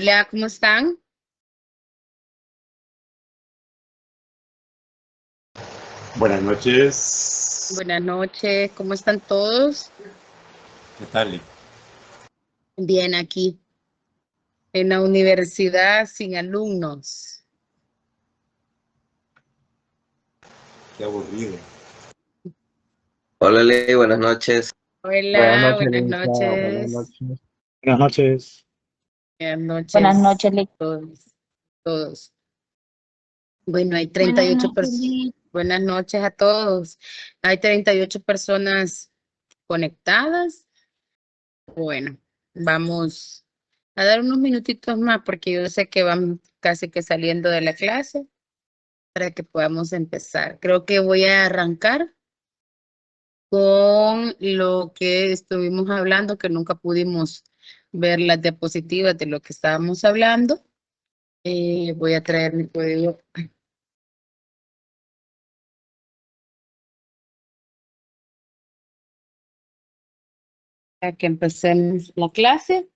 Hola, ¿cómo están? Buenas noches. Buenas noches, ¿cómo están todos? ¿Qué tal? Bien, aquí en la universidad sin alumnos. Qué aburrido. Hola, Ley, buenas noches. Buenas Hola, noches, buenas Elisa. Buenas noches. noches. Buenas noches. Buenas Buenas noches, noches, Lick. todos. Bueno, hay Buenas 38 noches, personas. Lick. Buenas noches a todos. Hay 38 personas conectadas. Bueno, vamos a dar unos minutitos más porque yo sé que van casi que saliendo de la clase para que podamos empezar. Creo que voy a arrancar con lo que estuvimos hablando, que nunca pudimos ver las diapositivas de lo que estábamos hablando. Voy a traer mi código. Para que empecemos la clase.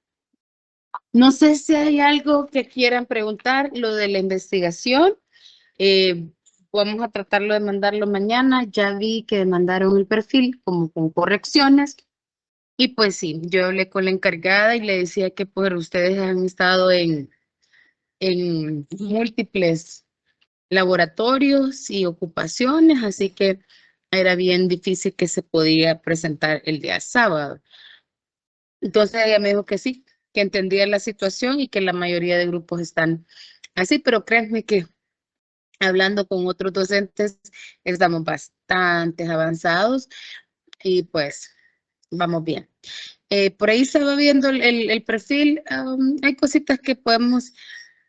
No sé si hay algo que quieran preguntar, lo de la investigación. Eh, Vamos a tratarlo de mandarlo mañana. Ya vi que mandaron el perfil como con correcciones. Y pues sí, yo hablé con la encargada y le decía que pues ustedes han estado en múltiples laboratorios y ocupaciones, así que era bien difícil que se podía presentar el día sábado. Entonces ella me dijo que sí, que entendía la situación y que la mayoría de grupos están así, pero créanme que hablando con otros docentes estamos bastante avanzados y pues vamos bien. Por ahí se va viendo el perfil. Hay cositas que podemos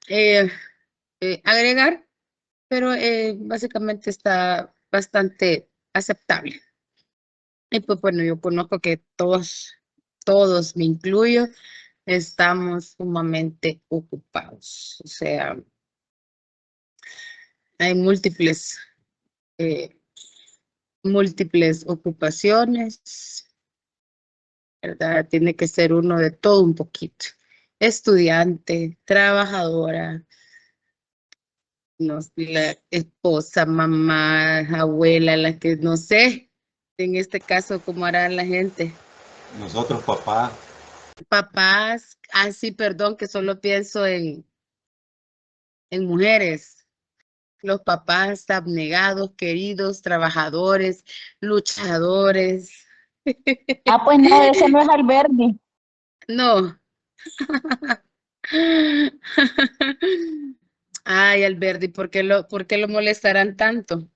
eh, agregar, pero básicamente está bastante aceptable. Y pues bueno, yo conozco que todos, me incluyo, estamos sumamente ocupados. O sea, hay eh, múltiples ocupaciones, ¿verdad? Tiene que ser uno de todo un poquito. Estudiante, trabajadora, no, la esposa, mamá, abuela, la que no sé, en este caso, cómo hará la gente. Nosotros, papá, Papás, sí, perdón, que solo pienso en mujeres. Los papás abnegados, queridos, trabajadores, luchadores. Ah, pues no, ese no es Alberdi. No. Ay, Alberti, por qué lo molestarán tanto?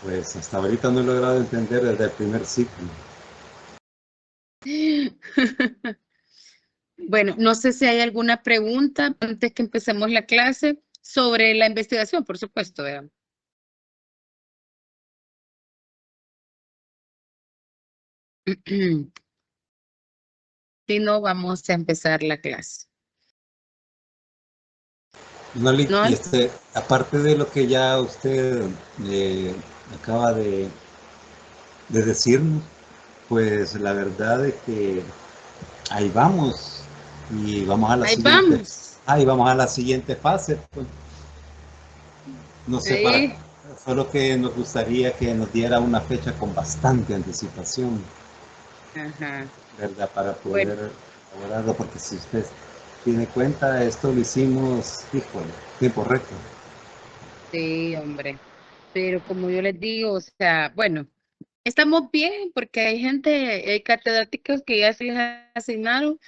pues hasta ahorita no he logrado entender desde el primer ciclo. Bueno, no sé si hay alguna pregunta antes que empecemos la clase sobre la investigación, por supuesto. ¿Verdad? Si no, vamos a empezar la clase. Noli, ¿No y hay? aparte de lo que ya usted acaba de decirnos, pues la verdad es que ahí vamos y vamos a la Ahí siguiente, vamos. vamos a la siguiente fase. Pues. No sé, Ahí. solo que nos gustaría que nos diera una fecha con bastante anticipación. Ajá. ¿Verdad? Para Bueno, poder elaborarlo, porque si usted tiene cuenta, esto lo hicimos, híjole, tiempo récord. sí, hombre. Pero como yo les digo, o sea, bueno, estamos bien porque hay gente, hay catedráticos que ya se les asignaron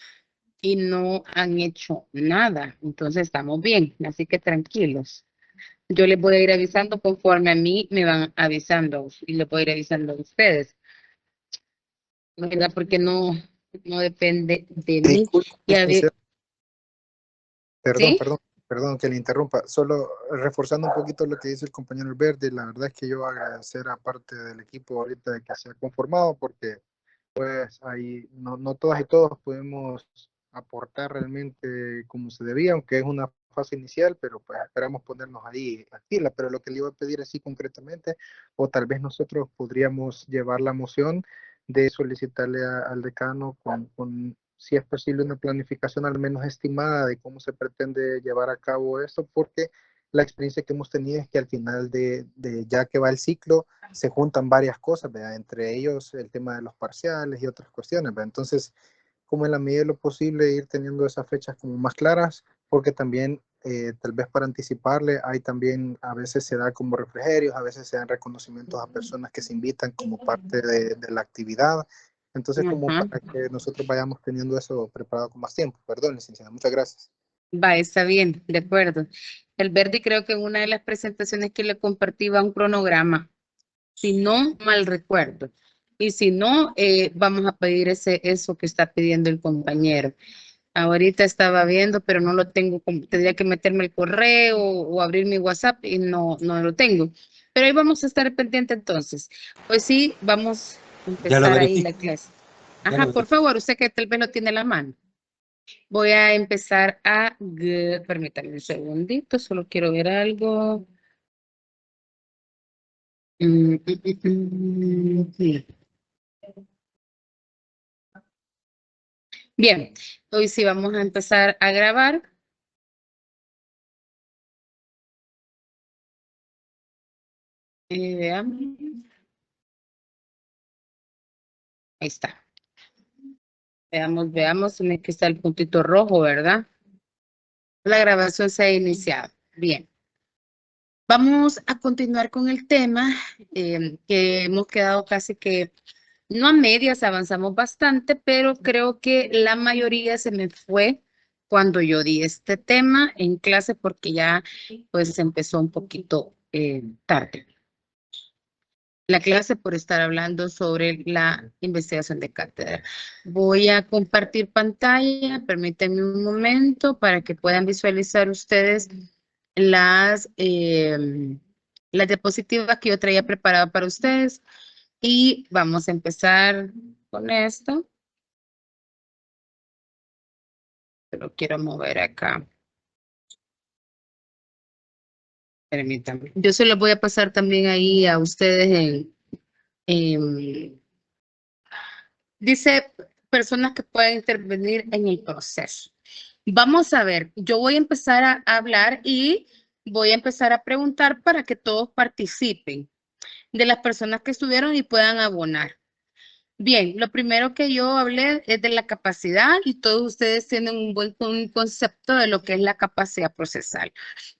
y no han hecho nada. Entonces estamos bien, así que tranquilos. Yo les voy a ir avisando conforme a mí me van avisando y les voy a ir avisando a ustedes, ¿verdad? Porque no depende de mí. Disculpe, Ya vi, licenciado. Perdón, ¿sí? perdón, perdón que le interrumpa. Solo reforzando un poquito lo que dice el compañero Alberti, la verdad es que yo agradecer a parte del equipo ahorita de que se ha conformado, porque pues ahí no todas y todos podemos aportar realmente como se debía, aunque es una fase inicial, pero pues esperamos ponernos ahí a fila. Pero lo que le iba a pedir así concretamente, o tal vez nosotros podríamos llevar la moción de solicitarle al decano con si es posible una planificación al menos estimada de cómo se pretende llevar a cabo esto, porque la experiencia que hemos tenido es que al final de ya que va el ciclo, se juntan varias cosas, ¿verdad? Entre ellos el tema de los parciales y otras cuestiones, ¿verdad? Entonces, como en la medida de lo posible ir teniendo esas fechas como más claras, porque también tal vez para anticiparle, hay también, a veces se da como refrigerios, a veces se dan reconocimientos a personas que se invitan como parte de la actividad. Entonces, como Ajá. para que nosotros vayamos teniendo eso preparado con más tiempo. Perdón, licenciada, muchas gracias. Va, está bien, de acuerdo. El Verdi creo que en una de las presentaciones que le compartí va un cronograma, si no mal recuerdo. Y si no, vamos a pedir eso que está pidiendo el compañero. Ahorita estaba viendo, pero no lo tengo, tendría que meterme el correo o abrir mi WhatsApp y no lo tengo. Pero ahí vamos a estar pendiente entonces. Pues sí, vamos a Ya lo empezar ahí la verifico. clase. Ya lo Ajá, por verifico. favor, usted que tal vez lo tiene en la mano. Voy a empezar permítame un segundito, solo quiero ver algo. Sí. Bien, hoy sí vamos a empezar a grabar. Veamos. Ahí está. Veamos, tiene que estar el puntito rojo, ¿verdad? La grabación se ha iniciado. Bien. Vamos a continuar con el tema que hemos quedado casi que, no a medias, avanzamos bastante, pero creo que la mayoría se me fue cuando yo di este tema en clase porque ya pues empezó un poquito tarde la clase por estar hablando sobre la investigación de cátedra. Voy a compartir pantalla, permítanme un momento para que puedan visualizar ustedes las diapositivas que yo traía preparadas para ustedes y vamos a empezar con esto. Pero quiero mover acá. Permítanme. Yo se los voy a pasar también ahí a ustedes dice personas que pueden intervenir en el proceso. Vamos a ver, yo voy a empezar a hablar y voy a empezar a preguntar para que todos participen de las personas que estuvieron y puedan abonar. Bien, lo primero que yo hablé es de la capacidad y todos ustedes tienen un concepto de lo que es la capacidad procesal.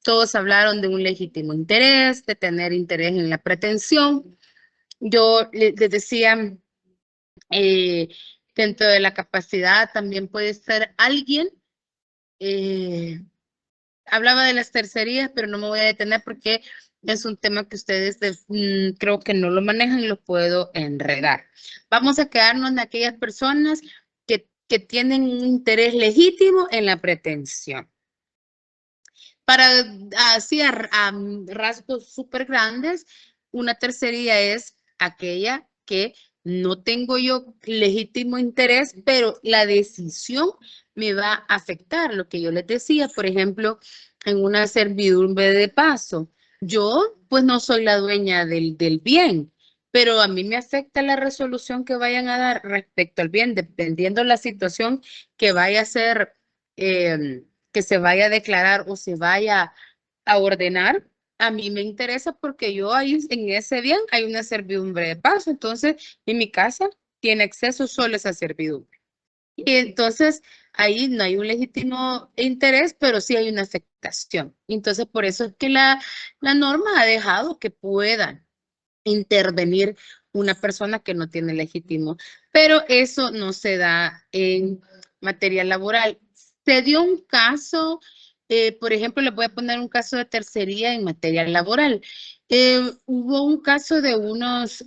Todos hablaron de un legítimo interés, de tener interés en la pretensión. Yo les decía, eh, dentro de la capacidad también puede ser alguien. Hablaba de las tercerías, pero no me voy a detener porque es un tema que ustedes creo que no lo manejan y lo puedo enredar. Vamos a quedarnos en aquellas personas que tienen un interés legítimo en la pretensión. Para así a rasgos súper grandes, una tercería es aquella que no tengo yo legítimo interés, pero la decisión me va a afectar. Lo que yo les decía, por ejemplo, en una servidumbre de paso, yo pues no soy la dueña del bien, pero a mí me afecta la resolución que vayan a dar respecto al bien, dependiendo la situación que vaya a ser. Que se vaya a declarar o se vaya a ordenar, a mí me interesa porque yo ahí en ese bien hay una servidumbre de paso, entonces en mi casa tiene acceso solo a esa servidumbre. Y entonces ahí no hay un legítimo interés, pero sí hay una afectación. Entonces por eso es que la norma ha dejado que puedan intervenir una persona que no tiene legítimo, pero eso no se da en materia laboral. Se dio un caso, por ejemplo, les voy a poner un caso de tercería en materia laboral. Hubo un caso de unos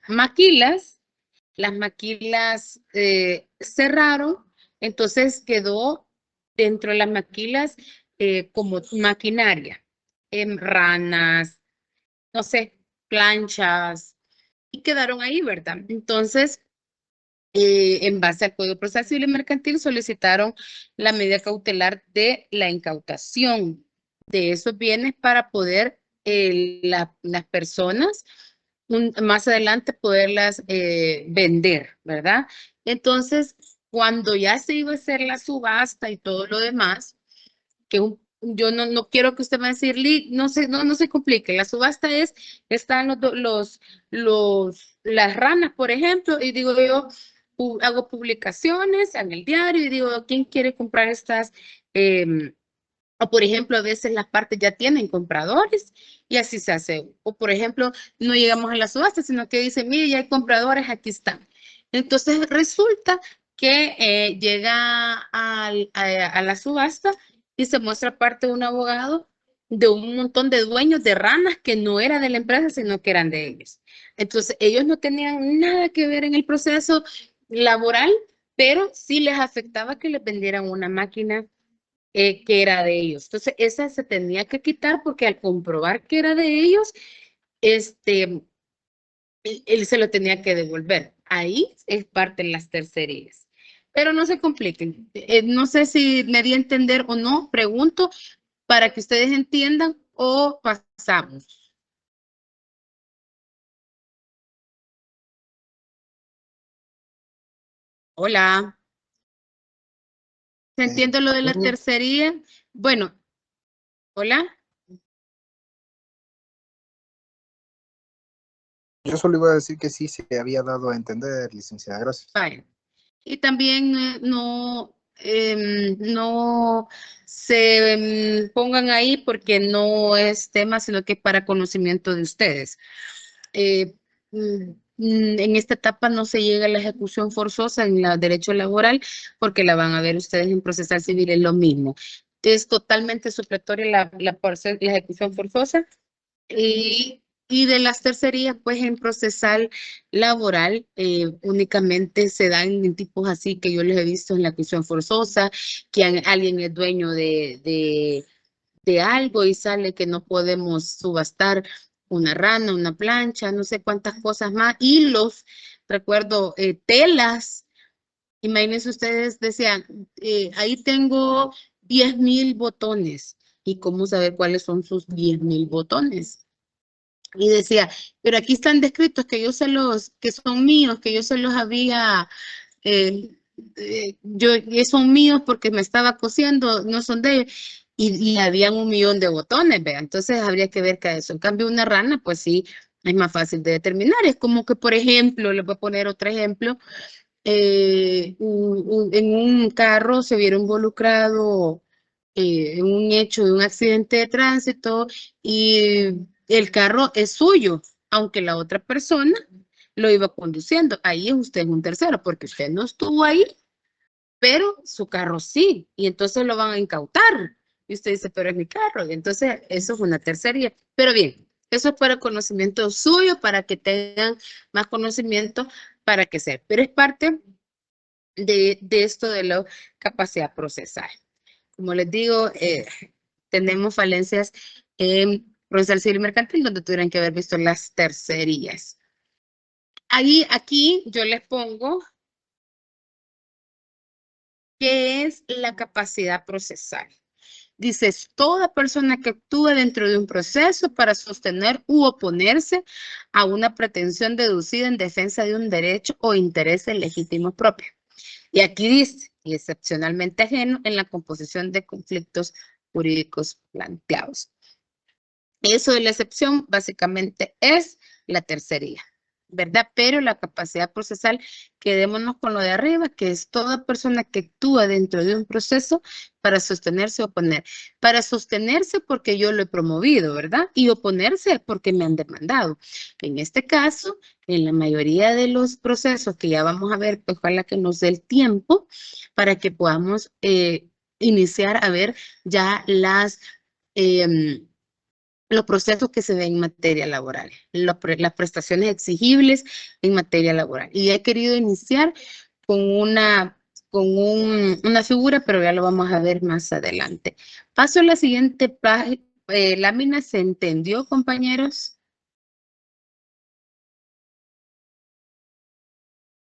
maquilas, las maquilas cerraron, entonces quedó dentro de las maquilas como maquinaria, ranas, no sé, planchas, y quedaron ahí, ¿verdad? Entonces, en base al Código Procesal Civil y Mercantil, solicitaron la medida cautelar de la incautación de esos bienes para poder las personas más adelante poderlas vender, ¿verdad? Entonces, cuando ya se iba a hacer la subasta y todo lo demás, que yo no quiero que usted me decir, no se complique, la subasta están las ranas, por ejemplo, y digo yo, hago publicaciones en el diario y digo, ¿quién quiere comprar estas? O por ejemplo, a veces las partes ya tienen compradores y así se hace. O por ejemplo, no llegamos a la subasta, sino que dice, mire, ya hay compradores, aquí están. Entonces resulta que llega a la subasta y se muestra parte de un abogado de un montón de dueños de ranas que no era de la empresa, sino que eran de ellos. Entonces ellos no tenían nada que ver en el proceso laboral, pero sí les afectaba que les vendieran una máquina que era de ellos. Entonces, esa se tenía que quitar porque al comprobar que era de ellos, él se lo tenía que devolver. Ahí es parte de las tercerías. Pero no se compliquen. No sé si me di a entender o no. Pregunto para que ustedes entiendan o pasamos. Hola. ¿Se entiende lo de la tercería? Bueno, hola. Yo solo iba a decir que sí se había dado a entender, licenciada, gracias. Vale. Y también no se pongan ahí porque no es tema, sino que es para conocimiento de ustedes. En esta etapa no se llega a la ejecución forzosa en el derecho laboral porque la van a ver ustedes en procesal civil, es lo mismo. Es totalmente supletoria la ejecución forzosa y de las tercerías, pues en procesal laboral únicamente se dan en tipos así que yo les he visto en la ejecución forzosa, que alguien es dueño de algo y sale que no podemos subastar una rana, una plancha, no sé cuántas cosas más, hilos, recuerdo, telas. Imagínense ustedes, decían, ahí tengo 10,000 botones. ¿Y cómo saber cuáles son sus 10,000 botones? Y decía, pero aquí están descritos que que son míos, que yo se los había, que son míos porque me estaba cosiendo, no son de ellos. Y habían 1,000,000 de botones, ¿vea? Entonces habría que ver que eso. En cambio, una rana, pues sí, es más fácil de determinar. Es como que, por ejemplo, les voy a poner otro ejemplo. En un carro se viera involucrado en un hecho de un accidente de tránsito y el carro es suyo, aunque la otra persona lo iba conduciendo. Ahí usted es un tercero porque usted no estuvo ahí, pero su carro sí, y entonces lo van a incautar. Y usted dice, pero es mi carro. Y entonces eso es una tercería. Pero bien, eso es para conocimiento suyo, para que tengan más conocimiento, para que sea. Pero es parte de esto de la capacidad procesal. Como les digo, tenemos falencias en procesal civil mercantil donde tuvieran que haber visto las tercerías. Aquí yo les pongo qué es la capacidad procesal. Dice, toda persona que actúa dentro de un proceso para sostener u oponerse a una pretensión deducida en defensa de un derecho o interés legítimo propio. Y aquí dice, y excepcionalmente ajeno en la composición de conflictos jurídicos planteados. Eso de la excepción básicamente es la tercería, ¿verdad? Pero la capacidad procesal, quedémonos con lo de arriba, que es toda persona que actúa dentro de un proceso para sostenerse o oponer. Para sostenerse porque yo lo he promovido, ¿verdad? Y oponerse porque me han demandado. En este caso, en la mayoría de los procesos que ya vamos a ver, pues ojalá que nos dé el tiempo para que podamos iniciar a ver ya los procesos que se ven en materia laboral, las prestaciones exigibles en materia laboral. Y he querido iniciar con una figura, pero ya lo vamos a ver más adelante. Paso a la siguiente lámina. ¿Se entendió, compañeros?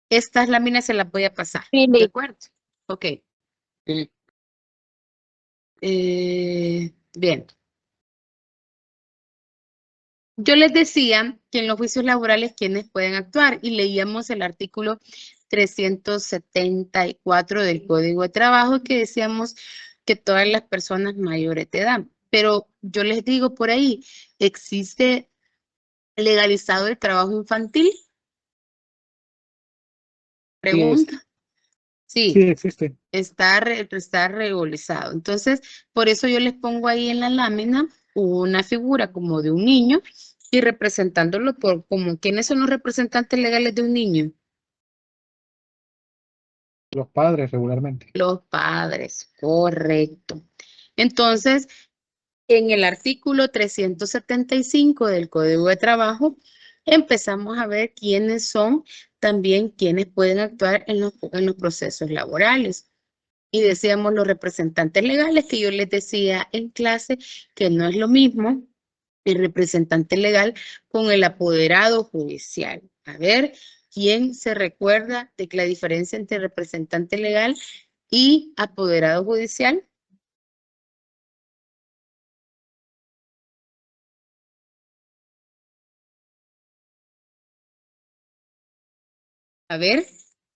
Estas láminas se las voy a pasar. Sí, ¿De acuerdo? Ok. Bien. Yo les decía que en los juicios laborales quienes pueden actuar y leíamos el artículo 374 del Código de Trabajo, que decíamos que todas las personas mayores de edad. Pero yo les digo por ahí, ¿existe legalizado el trabajo infantil? Pregunta. Sí, Sí, existe. está regularizado. Entonces, por eso yo les pongo ahí en la lámina una figura como de un niño y representándolo por como, ¿quiénes son los representantes legales de un niño? Los padres regularmente. Los padres, correcto. Entonces, en el artículo 375 del Código de Trabajo, empezamos a ver quiénes son también quienes pueden actuar en los procesos laborales. Y decíamos los representantes legales, que yo les decía en clase que no es lo mismo el representante legal con el apoderado judicial. A ver, ¿quién se recuerda de que la diferencia entre representante legal y apoderado judicial? A ver,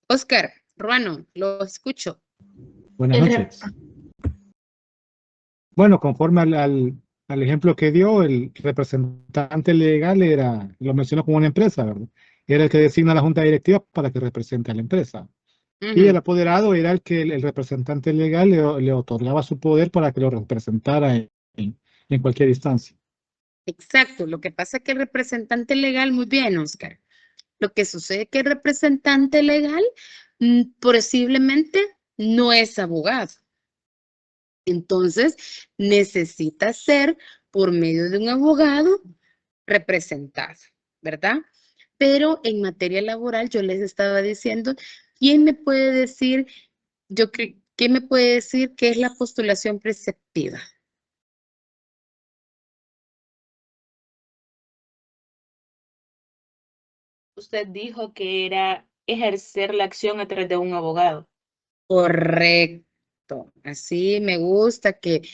Oscar, Ruano, lo escucho. Buenas noches. Bueno, conforme al ejemplo que dio, el representante legal lo mencionó como una empresa, ¿verdad? Era el que designa a la junta directiva para que represente a la empresa. Y el apoderado era el representante legal le otorgaba su poder para que lo representara en cualquier instancia. Exacto, lo que pasa es que el representante legal, muy bien, Oscar. Lo que sucede es que el representante legal posiblemente no es abogado. Entonces, necesita ser por medio de un abogado representado, ¿verdad? Pero en materia laboral, yo les estaba diciendo, ¿quién me puede decir, quién me puede decir qué es la postulación preceptiva? Usted dijo que era ejercer la acción a través de un abogado. Correcto. Así me gusta que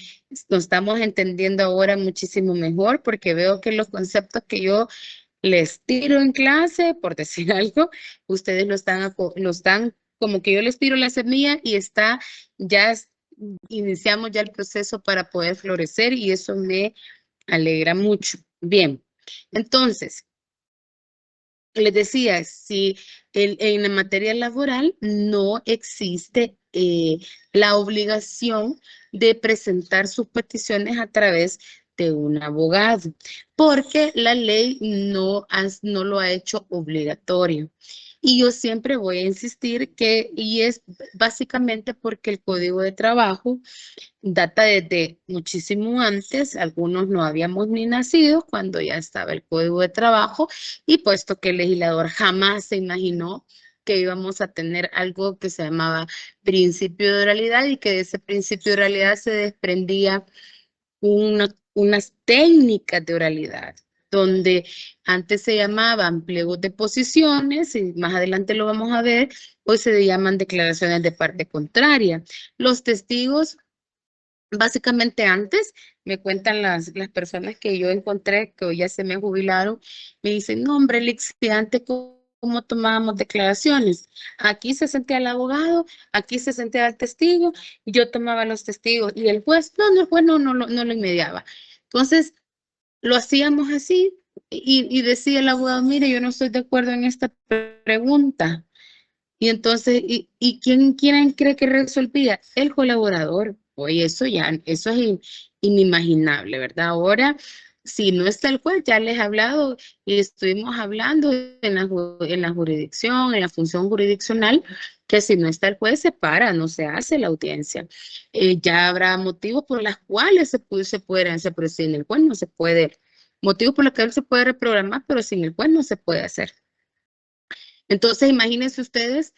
nos estamos entendiendo ahora muchísimo mejor porque veo que los conceptos que yo les tiro en clase, por decir algo, ustedes lo están como que yo les tiro la semilla y iniciamos ya el proceso para poder florecer y eso me alegra mucho. Bien, entonces, les decía, si en la materia laboral no existe la obligación de presentar sus peticiones a través de un abogado, porque la ley no lo ha hecho obligatorio. Y yo siempre voy a insistir y es básicamente porque el Código de Trabajo data desde muchísimo antes, algunos no habíamos ni nacido cuando ya estaba el Código de Trabajo y puesto que el legislador jamás se imaginó que íbamos a tener algo que se llamaba principio de oralidad y que de ese principio de oralidad se desprendía unas técnicas de oralidad, donde antes se llamaban pliegos de posiciones y más adelante lo vamos a ver, hoy se llaman declaraciones de parte contraria. Los testigos básicamente antes me cuentan las personas que yo encontré que hoy ya se me jubilaron, me dicen, no hombre, Lix, que antes cómo tomábamos declaraciones. Aquí se sentía el abogado, aquí se sentía el testigo, y yo tomaba los testigos y el juez, el juez no lo inmediaba. Entonces, lo hacíamos así y decía el abogado, mire, yo no estoy de acuerdo en esta pregunta. Y entonces, ¿quién cree que resolvía? El colaborador. Oye, eso es inimaginable, ¿verdad? Ahora, si no está el juez, ya les he hablado y estuvimos hablando en la jurisdicción, en la función jurisdiccional, que si no está el juez, se para, no se hace la audiencia. Ya habrá motivos por los cuales se pueden hacer, pero sin el juez no se puede. Motivos por los que él se puede reprogramar, pero sin el juez no se puede hacer. Entonces, imagínense ustedes,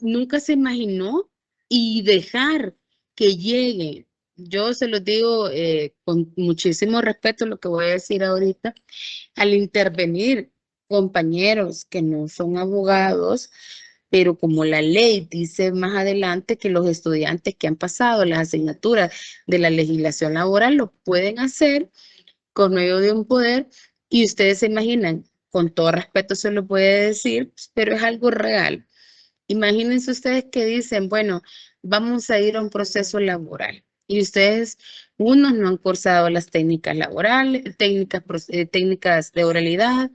nunca se imaginó y dejar que llegue. Yo se los digo con muchísimo respeto lo que voy a decir ahorita, al intervenir compañeros que no son abogados, pero como la ley dice más adelante que los estudiantes que han pasado las asignaturas de la legislación laboral lo pueden hacer con medio de un poder y ustedes se imaginan con todo respeto se lo puede decir, pero es algo real. Imagínense ustedes que dicen, bueno, vamos a ir a un proceso laboral y ustedes, unos no han cursado las técnicas laborales, técnicas de oralidad,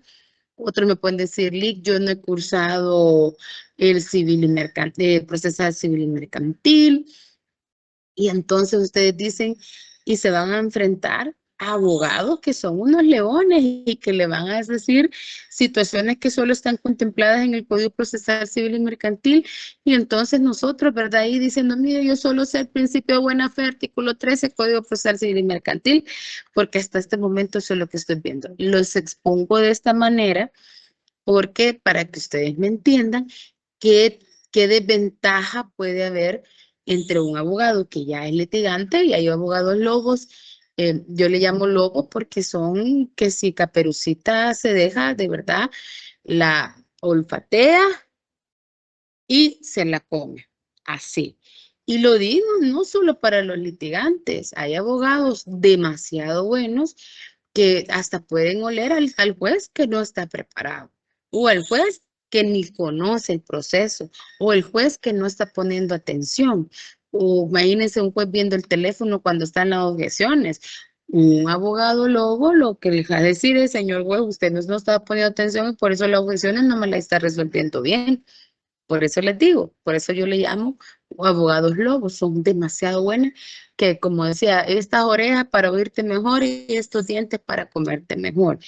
otros me pueden decir, Lick, yo no he cursado el civil y mercantil, procesal civil y mercantil, y entonces ustedes dicen, y se van a enfrentar a abogados que son unos leones y que le van a decir situaciones que solo están contempladas en el Código Procesal Civil y Mercantil. Y entonces nosotros, ¿verdad? Ahí diciendo, mire, yo solo sé el principio de buena fe, artículo 13, Código Procesal Civil y Mercantil, porque hasta este momento eso es lo que estoy viendo. Los expongo de esta manera porque para que ustedes me entiendan qué desventaja puede haber entre un abogado que ya es litigante y hay abogados lobos. Yo le llamo lobos porque son que si Caperucita se deja, de verdad, la olfatea y se la come. Así. Y lo digo no solo para los litigantes, hay abogados demasiado buenos que hasta pueden oler al juez que no está preparado, o al juez que ni conoce el proceso, o el juez que no está poniendo atención. O imagínense un juez viendo el teléfono cuando están las objeciones. Un abogado lobo lo que le va a decir es, señor juez, usted no está poniendo atención y por eso las objeciones no me las está resolviendo bien. Por eso les digo, por eso yo le llamo abogados lobos, son demasiado buenas, que como decía, estas orejas para oírte mejor y estos dientes para comerte mejor.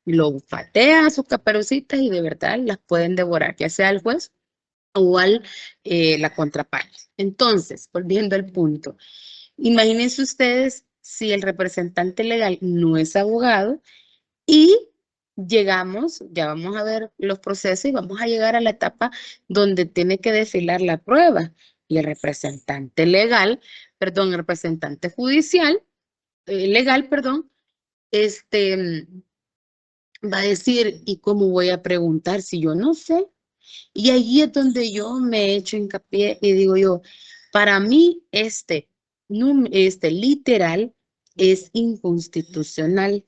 Lo patea a sus caperucitas y de verdad las pueden devorar, ya sea el juez o la contraparte. Entonces, volviendo al punto, imagínense ustedes si el representante legal no es abogado y llegamos, ya vamos a ver los procesos y vamos a llegar a la etapa donde tiene que desfilar la prueba. Y el representante legal, perdón, el representante judicial, legal, perdón, va a decir, ¿y cómo voy a preguntar si yo no sé? Y allí es donde yo me he hecho hincapié y digo yo, para mí este literal es inconstitucional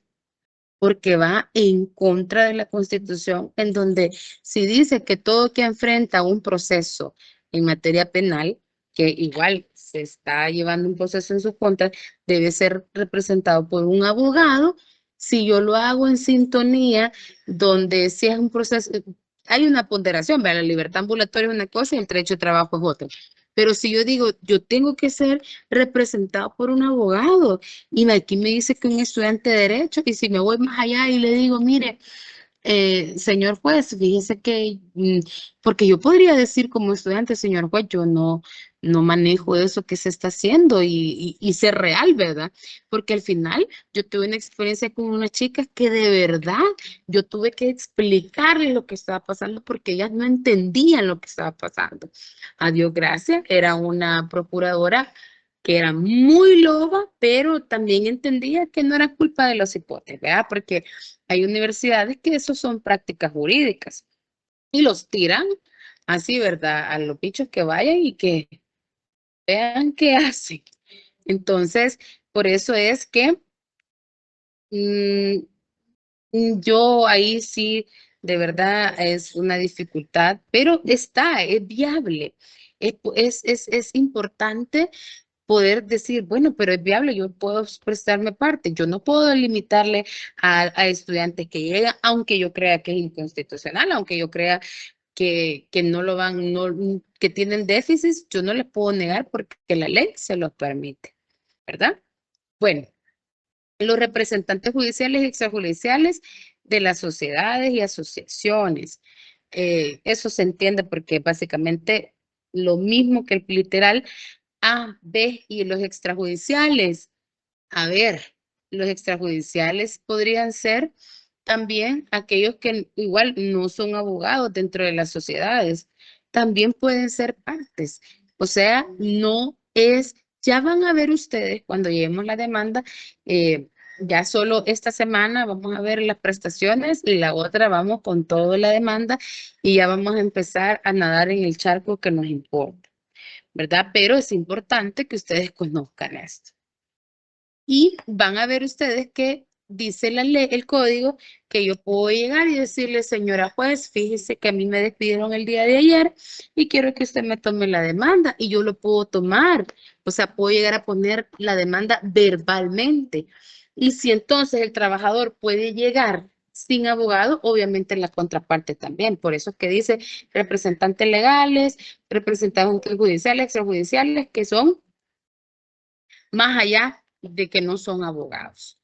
porque va en contra de la Constitución, en donde si dice que todo que enfrenta un proceso en materia penal, que igual se está llevando un proceso en su contra, debe ser representado por un abogado. Si yo lo hago en sintonía, donde si es un proceso, hay una ponderación, ¿verdad? La libertad ambulatoria es una cosa y el derecho de trabajo es otra. Pero si yo digo, yo tengo que ser representado por un abogado, y aquí me dice que un estudiante de derecho, y si me voy más allá y le digo, mire, señor juez, fíjese que, porque yo podría decir como estudiante, señor juez, yo no manejo eso que se está haciendo y ser real, ¿verdad? Porque al final yo tuve una experiencia con una chica que de verdad yo tuve que explicarle lo que estaba pasando porque ellas no entendían lo que estaba pasando. A Dios gracias, era una procuradora que era muy loba, pero también entendía que no era culpa de los hipotes, ¿verdad? Porque hay universidades que eso son prácticas jurídicas y los tiran así, ¿verdad? A los bichos que vayan y que vean qué hacen. Entonces, por eso es que mm, yo ahí sí, de verdad es una dificultad, pero es viable. Es importante poder decir, bueno, pero es viable, yo puedo prestarme parte, yo no puedo limitarle a estudiantes que llegan, aunque yo crea que es inconstitucional, aunque yo crea que no lo van, no, que tienen déficits, yo no les puedo negar porque la ley se los permite, ¿verdad? Bueno, los representantes judiciales y extrajudiciales de las sociedades y asociaciones. Eso se entiende porque básicamente lo mismo que el literal A, B y los extrajudiciales. A ver, los extrajudiciales podrían ser también aquellos que igual no son abogados dentro de las sociedades. También pueden ser partes. O sea, no es, ya van a ver ustedes cuando lleguemos la demanda, ya solo esta semana vamos a ver las prestaciones y la otra vamos con toda la demanda y ya vamos a empezar a nadar en el charco que nos importa. ¿Verdad? Pero es importante que ustedes conozcan esto. Y van a ver ustedes que dice la ley, el código, que yo puedo llegar y decirle, señora juez, fíjese que a mí me despidieron el día de ayer y quiero que usted me tome la demanda, y yo lo puedo tomar. O sea, puedo llegar a poner la demanda verbalmente. Y si entonces el trabajador puede llegar sin abogado, obviamente la contraparte también. Por eso es que dice representantes legales, representantes judiciales, extrajudiciales, que son más allá de que no son abogados.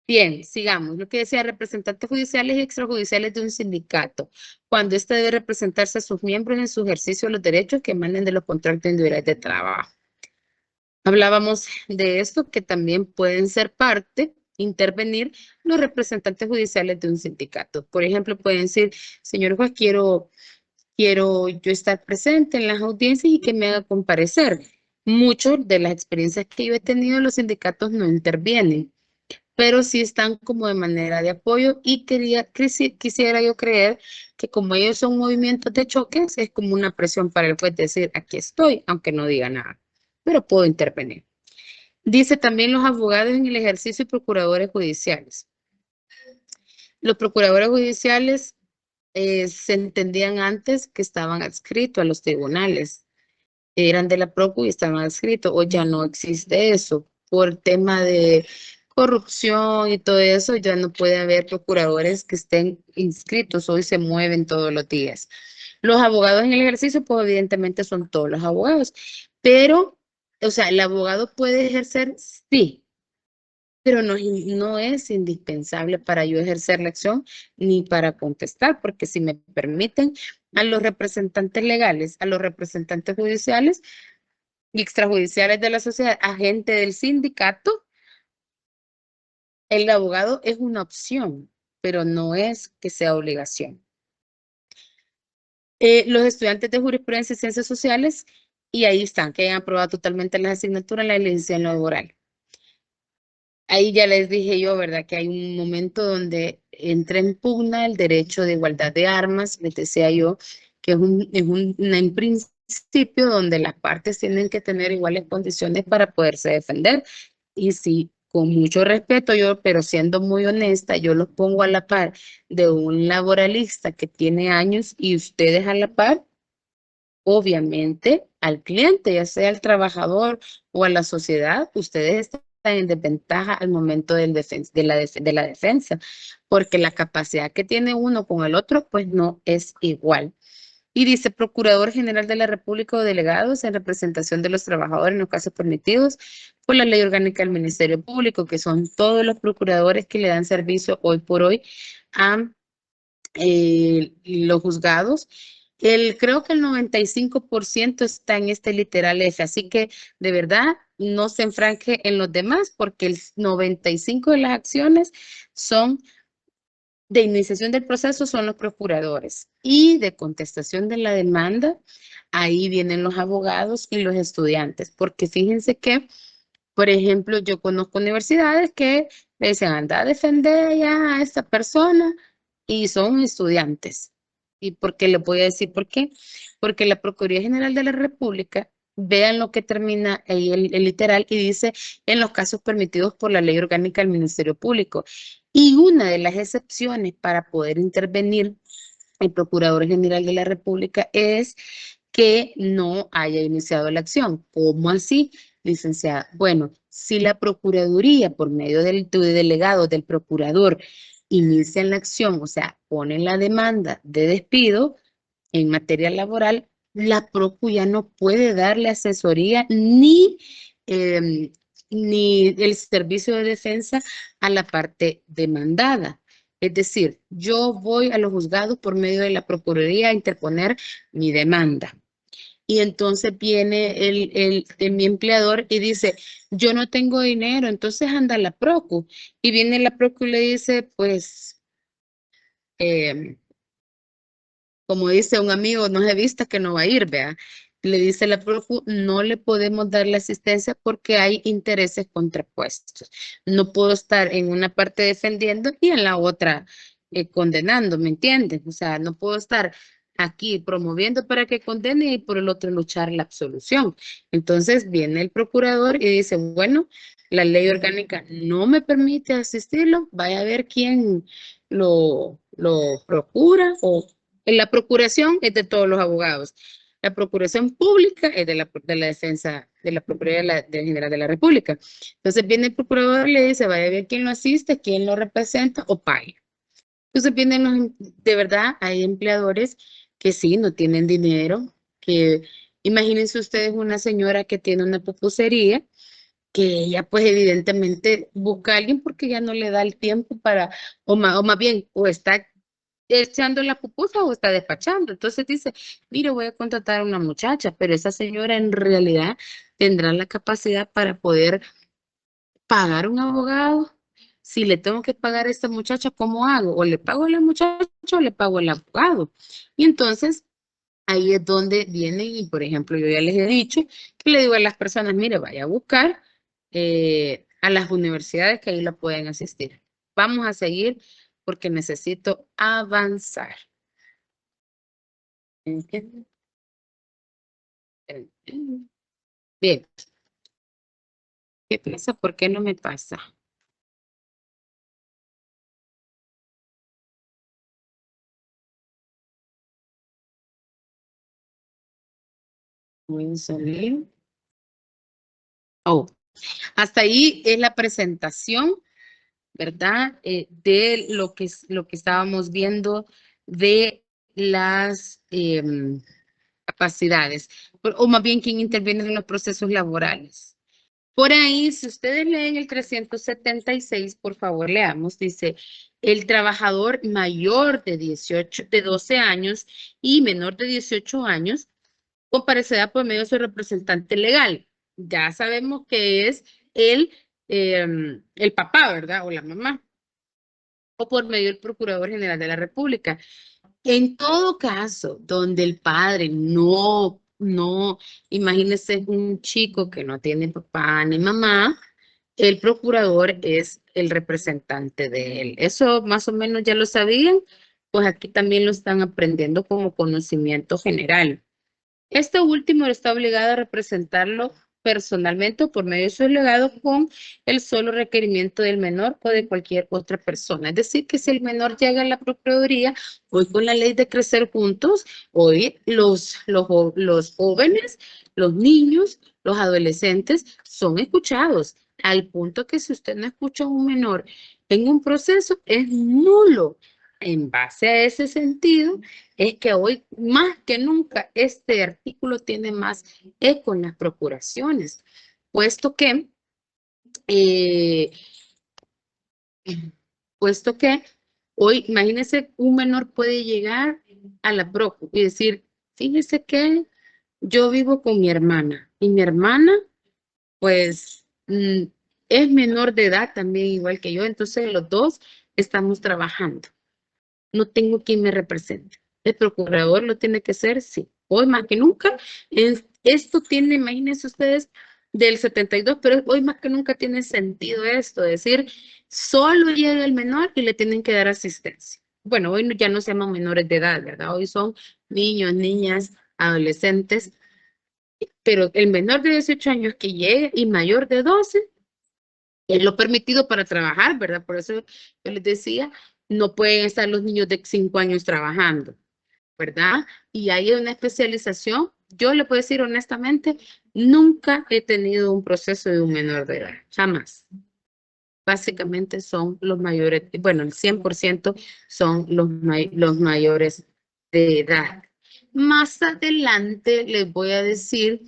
Bien, sigamos. Lo que decía, representantes judiciales y extrajudiciales de un sindicato, cuando éste debe representarse a sus miembros en su ejercicio de los derechos que emanen de los contratos individuales de trabajo. Hablábamos de esto, que también pueden ser parte, intervenir los representantes judiciales de un sindicato. Por ejemplo, pueden decir, señor juez, quiero yo estar presente en las audiencias y que me haga comparecer. Muchas de las experiencias que yo he tenido, los sindicatos no intervienen, pero sí están como de manera de apoyo, y quisiera yo creer que como ellos son movimientos de choques, es como una presión para el juez decir, aquí estoy, aunque no diga nada, pero puedo intervenir. Dice también los abogados en el ejercicio y procuradores judiciales. Los procuradores judiciales se entendían antes que estaban adscritos a los tribunales, eran de la Procu y estaban adscritos. Hoy ya no existe eso, por tema de corrupción y todo eso, ya no puede haber procuradores que estén inscritos, hoy se mueven todos los días. Los abogados en el ejercicio, pues evidentemente son todos los abogados, pero, o sea, el abogado puede ejercer, sí, pero no es indispensable para yo ejercer la acción ni para contestar, porque si me permiten, a los representantes legales, a los representantes judiciales y extrajudiciales de la sociedad, agente del sindicato, el abogado es una opción, pero no es que sea obligación. Los estudiantes de jurisprudencia y ciencias sociales, y ahí están, que hayan aprobado totalmente las asignaturas en la licenciatura laboral. Ahí ya les dije yo, ¿verdad? Que hay un momento donde entra en pugna el derecho de igualdad de armas. Les decía yo que en principio donde las partes tienen que tener iguales condiciones para poderse defender. Y sí, con mucho respeto yo, pero siendo muy honesta, yo los pongo a la par de un laboralista que tiene años y ustedes a la par, obviamente, al cliente, ya sea al trabajador o a la sociedad, ustedes están en desventaja al momento de la defensa, porque la capacidad que tiene uno con el otro, pues no es igual. Y dice, Procurador General de la República o delegados en representación de los trabajadores en los casos permitidos por la Ley Orgánica del Ministerio Público, que son todos los procuradores que le dan servicio hoy por hoy a los juzgados. Creo que el 95% está en este literal F, así que de verdad no se enfranque en los demás, porque el 95% de las acciones son de iniciación del proceso, son los procuradores, y de contestación de la demanda, ahí vienen los abogados y los estudiantes, porque fíjense que, por ejemplo, yo conozco universidades que le dicen, anda a defender ya a esta persona, y son estudiantes. ¿Y por qué? Les voy a decir por qué. Porque la Procuraduría General de la República, vean lo que termina ahí el literal, y dice, en los casos permitidos por la Ley Orgánica del Ministerio Público. Y una de las excepciones para poder intervenir el Procurador General de la República es que no haya iniciado la acción. ¿Cómo así, licenciada? Bueno, si la Procuraduría, por medio del delegado del procurador, inicia la acción, o sea, ponen la demanda de despido en materia laboral, la Procu ya no puede darle asesoría ni el servicio de defensa a la parte demandada. Es decir, yo voy a los juzgados por medio de la Procuraduría a interponer mi demanda. Y entonces viene mi empleador y dice, yo no tengo dinero, entonces anda la Procu. Y viene la Procu y le dice, pues, como dice un amigo, no se vista que no va a ir, vea. Le dice la Procu, no le podemos dar la asistencia porque hay intereses contrapuestos. No puedo estar en una parte defendiendo y en la otra condenando, ¿me entienden? O sea, no puedo estar aquí promoviendo para que condene y por el otro luchar la absolución. Entonces viene el procurador y dice, bueno, la ley orgánica no me permite asistirlo, vaya a ver quién lo procura, o en la procuración es de todos los abogados. La procuración pública es de la defensa de la Procuraduría del General de la República. Entonces viene el procurador, le dice, vaya a ver quién lo asiste, quién lo representa o pague. Entonces vienen de verdad, hay empleadores que sí, no tienen dinero, que imagínense ustedes una señora que tiene una pupusería, que ella pues evidentemente busca a alguien porque ya no le da el tiempo para, o más bien, o está echando la pupusa o está despachando. Entonces dice, mire, voy a contratar a una muchacha, pero esa señora en realidad tendrá la capacidad para poder pagar un abogado. Si le tengo que pagar a esta muchacha, ¿cómo hago? O le pago a la muchacha o le pago al abogado. Y entonces ahí es donde vienen, y por ejemplo, yo ya les he dicho que le digo a las personas, mire, vaya a buscar a las universidades que ahí la pueden asistir. Vamos a seguir porque necesito avanzar. Bien. ¿Qué pasa? ¿Por qué no me pasa? Voy a salir. Oh, hasta ahí es la presentación, ¿verdad? De lo que estábamos viendo de las capacidades, o más bien quién interviene en los procesos laborales. Por ahí, si ustedes leen el 376, por favor, leamos, dice, el trabajador mayor de 12 años y menor de 18 años comparecerá por medio de su representante legal. Ya sabemos que es el papá, ¿verdad? O la mamá. O por medio del Procurador General de la República. En todo caso, donde el padre imagínese un chico que no tiene papá ni mamá, el procurador es el representante de él. Eso más o menos ya lo sabían, pues aquí también lo están aprendiendo como conocimiento general. Este último está obligado a representarlo personalmente o por medio de su delegado con el solo requerimiento del menor o de cualquier otra persona. Es decir, que si el menor llega a la Procuraduría, hoy con la ley de crecer juntos, hoy los jóvenes, los niños, los adolescentes son escuchados, al punto que si usted no escucha a un menor en un proceso, es nulo. En base a ese sentido, es que hoy más que nunca este artículo tiene más eco en las procuraciones, puesto que, eh, hoy, imagínense, un menor puede llegar a la procu y decir, fíjese que yo vivo con mi hermana y mi hermana, pues, es menor de edad también, igual que yo, entonces los dos estamos trabajando. No tengo quien me represente. El procurador lo tiene que hacer, sí. Hoy más que nunca, esto tiene, imagínense ustedes, del 72, pero hoy más que nunca tiene sentido esto, es decir, solo llega el menor y le tienen que dar asistencia. Bueno, hoy ya no se llaman menores de edad, ¿verdad? Hoy son niños, niñas, adolescentes, pero el menor de 18 años que llegue y mayor de 12, es lo permitido para trabajar, ¿verdad? Por eso yo les decía, no pueden estar los niños de 5 años trabajando, ¿verdad? Y hay una especialización. Yo le puedo decir honestamente, nunca he tenido un proceso de un menor de edad, jamás. Básicamente son los mayores, bueno, el 100% son los mayores de edad. Más adelante les voy a decir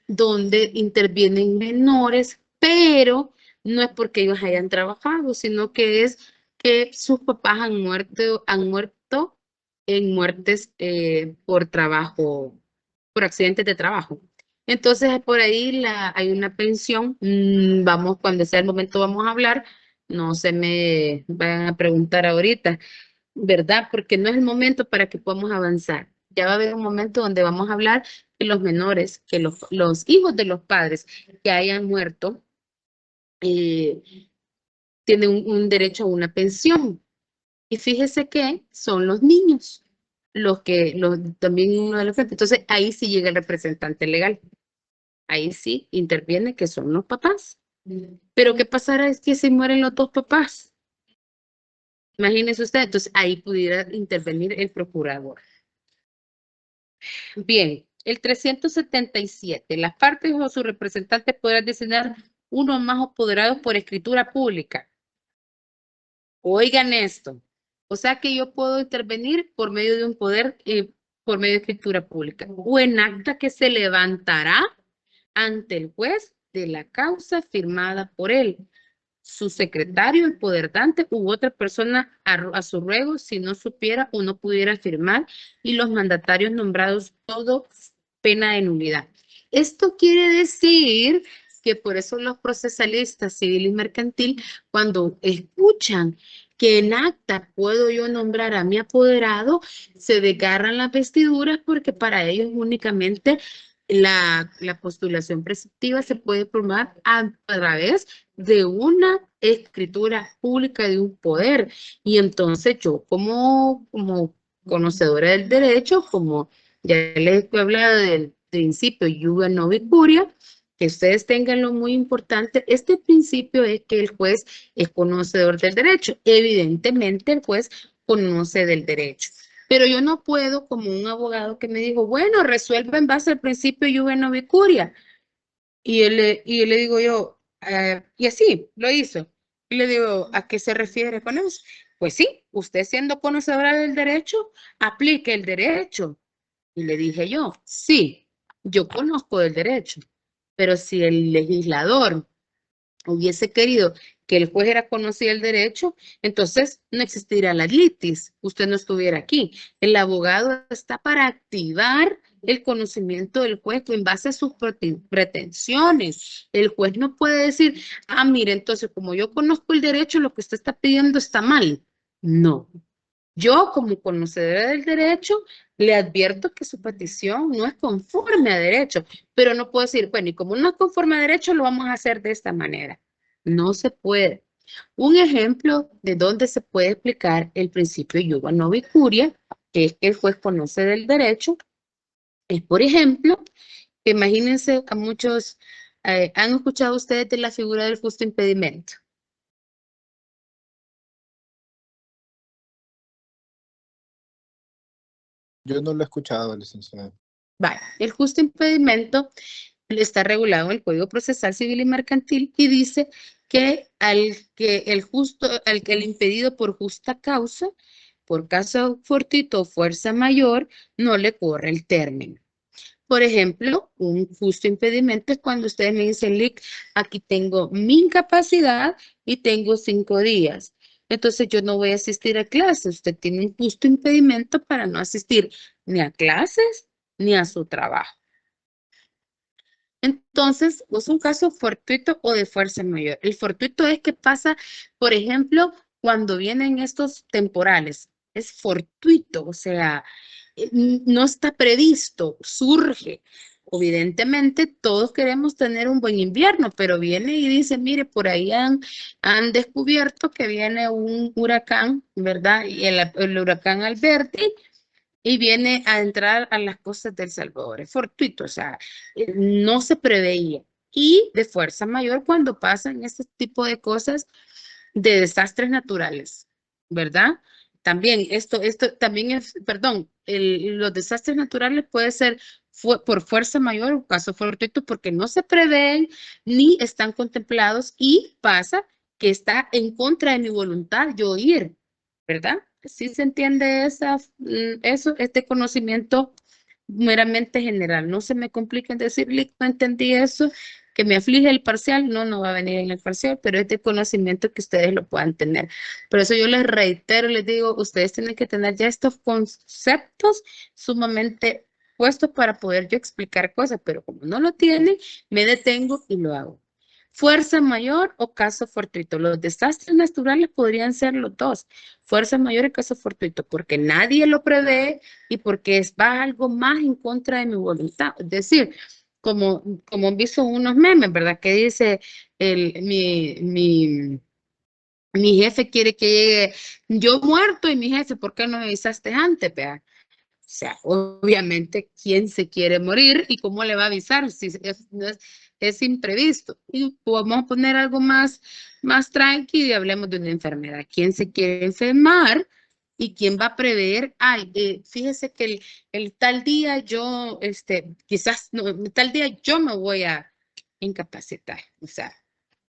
dónde intervienen menores, pero no es porque ellos hayan trabajado, sino que es que sus papás han muerto en muertes por trabajo, por accidentes de trabajo. Entonces, por ahí hay una pensión. Vamos, cuando sea el momento, vamos a hablar. No se me vayan a preguntar ahorita, ¿verdad? Porque no es el momento para que podamos avanzar. Ya va a haber un momento donde vamos a hablar que los menores, que los hijos de los padres que hayan muerto, tienen un derecho a una pensión. Y fíjese que son los niños también uno de los. Entonces, ahí sí llega el representante legal. Ahí sí interviene que son los papás, Pero ¿qué pasará es que se mueren los dos papás? Imagínese usted, entonces ahí pudiera intervenir el procurador. Bien, el 377. Las partes o sus representantes podrán designar uno o más apoderados por escritura pública. Oigan esto. O sea que yo puedo intervenir por medio de un poder, por medio de escritura pública, o en acta que se levantará ante el juez de la causa firmada por él, su secretario, el poderdante u otra persona a su ruego, si no supiera o no pudiera firmar, y los mandatarios nombrados, todo pena de nulidad. Esto quiere decir que por eso los procesalistas civil y mercantil, cuando escuchan que en acta puedo yo nombrar a mi apoderado, se desgarran las vestiduras porque para ellos únicamente la postulación preceptiva se puede formar a través de una escritura pública de un poder. Y entonces yo como conocedora del derecho, como ya les he hablado del principio iuga novi curia, que ustedes tengan lo muy importante, este principio es que el juez es conocedor del derecho. Evidentemente el juez conoce del derecho. Pero yo no puedo, como un abogado que me dijo, bueno, resuelva en base al principio iuga novi curia. Y le digo yo, y así lo hizo. Y le digo, ¿a qué se refiere con eso? Pues sí, usted siendo conocedora del derecho, aplique el derecho. Y le dije yo, sí, yo conozco del derecho, pero si el legislador hubiese querido que el juez era conocido el derecho, entonces no existiría la litis, usted no estuviera aquí. El abogado está para activar el conocimiento del juez en base a sus pretensiones. El juez no puede decir, ah, mire, entonces como yo conozco el derecho, lo que usted está pidiendo está mal. No. Yo, como conocedora del derecho, le advierto que su petición no es conforme a derecho, pero no puedo decir, bueno, y como no es conforme a derecho, lo vamos a hacer de esta manera. No se puede. Un ejemplo de donde se puede aplicar el principio iuga novi curia, que es que el juez conoce del derecho, es, por ejemplo, que imagínense a muchos, ¿han escuchado ustedes de la figura del justo impedimento? Yo no lo he escuchado, licenciado. Vale, el justo impedimento está regulado en el Código Procesal Civil y Mercantil y dice que al que el impedido por justa causa, por caso fortuito o fuerza mayor, no le corre el término. Por ejemplo, un justo impedimento es cuando ustedes me dicen, Lic, aquí tengo mi incapacidad y tengo 5 días. Entonces yo no voy a asistir a clases. Usted tiene un justo impedimento para no asistir ni a clases ni a su trabajo. Entonces, es un caso fortuito o de fuerza mayor. El fortuito es que pasa, por ejemplo, cuando vienen estos temporales. Es fortuito, o sea, no está previsto, surge. Evidentemente, todos queremos tener un buen invierno, pero viene y dice, mire, por ahí han descubierto que viene un huracán, ¿verdad? Y el huracán Alberti, y viene a entrar a las costas del Salvador. Es fortuito, o sea, no se preveía. Y de fuerza mayor cuando pasan este tipo de cosas de desastres naturales, ¿verdad? También esto también es, perdón, los desastres naturales puede ser por fuerza mayor o caso fortuito porque no se prevén ni están contemplados y pasa que está en contra de mi voluntad yo ir, ¿verdad? Sí se entiende este conocimiento meramente general. No se me complica en decirle, no entendí eso, que me aflige el parcial, no va a venir en el parcial, pero es de conocimiento que ustedes lo puedan tener. Por eso yo les reitero, les digo, ustedes tienen que tener ya estos conceptos sumamente puestos para poder yo explicar cosas, pero como no lo tienen, me detengo y lo hago. Fuerza mayor o caso fortuito. Los desastres naturales podrían ser los dos, fuerza mayor y caso fortuito, porque nadie lo prevé y porque va algo más en contra de mi voluntad. Es decir, como han visto unos memes, ¿verdad? Que dice, mi jefe quiere que llegue yo muerto y mi jefe, ¿por qué no me avisaste antes, vea? sea, obviamente, ¿quién se quiere morir y cómo le va a avisar si es imprevisto? Y vamos a poner algo más tranquilo y hablemos de una enfermedad. ¿Quién se quiere enfermar? ¿Y quién va a prever? Ay, fíjese que el tal día yo, quizás, no, tal día yo me voy a incapacitar. O sea,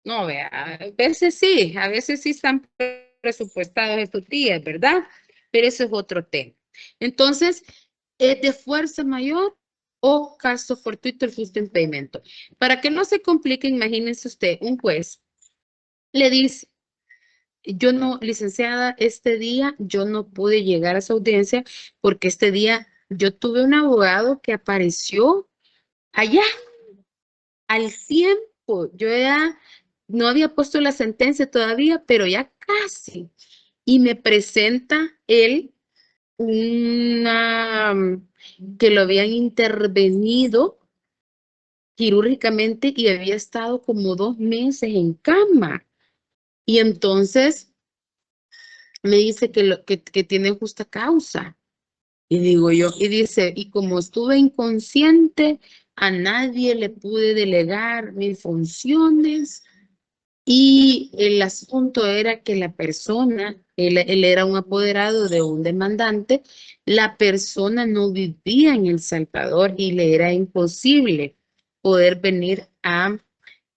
no, vea, a veces sí están presupuestados estos días, ¿verdad? Pero eso es otro tema. Entonces, ¿es de fuerza mayor o caso fortuito el justo impedimento? Para que no se complique, imagínense usted, un juez le dice, yo no, licenciada, este día yo no pude llegar a su audiencia porque este día yo tuve un abogado que apareció allá al tiempo. Yo ya no había puesto la sentencia todavía, pero ya casi. Y me presenta él que lo habían intervenido quirúrgicamente y había estado como 2 meses en cama. Y entonces me dice que tiene justa causa. Y digo yo, y dice, y como estuve inconsciente, a nadie le pude delegar mis funciones. Y el asunto era que la persona, él era un apoderado de un demandante, la persona no vivía en El Salvador y le era imposible poder venir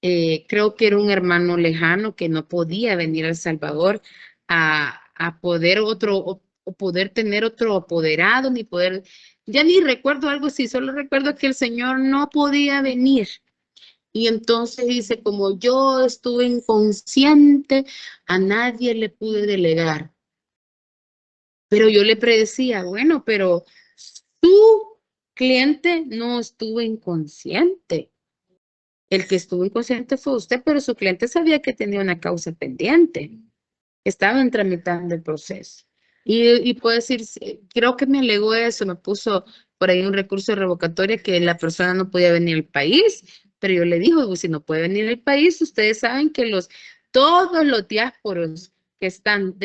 creo que era un hermano lejano que no podía venir a El Salvador a poder o poder tener otro apoderado, ni poder, ya ni recuerdo algo así, solo recuerdo que el señor no podía venir. Y entonces dice, como yo estuve inconsciente, a nadie le pude delegar. Pero yo le predecía, bueno, pero su cliente no estuvo inconsciente. El que estuvo inconsciente fue usted, pero su cliente sabía que tenía una causa pendiente. Estaban tramitando el proceso. Y puedo decir, creo que me alegó eso, me puso por ahí un recurso revocatorio que la persona no podía venir al país, pero yo le digo, pues, si no puede venir al país, ustedes saben que todos los diásporos que están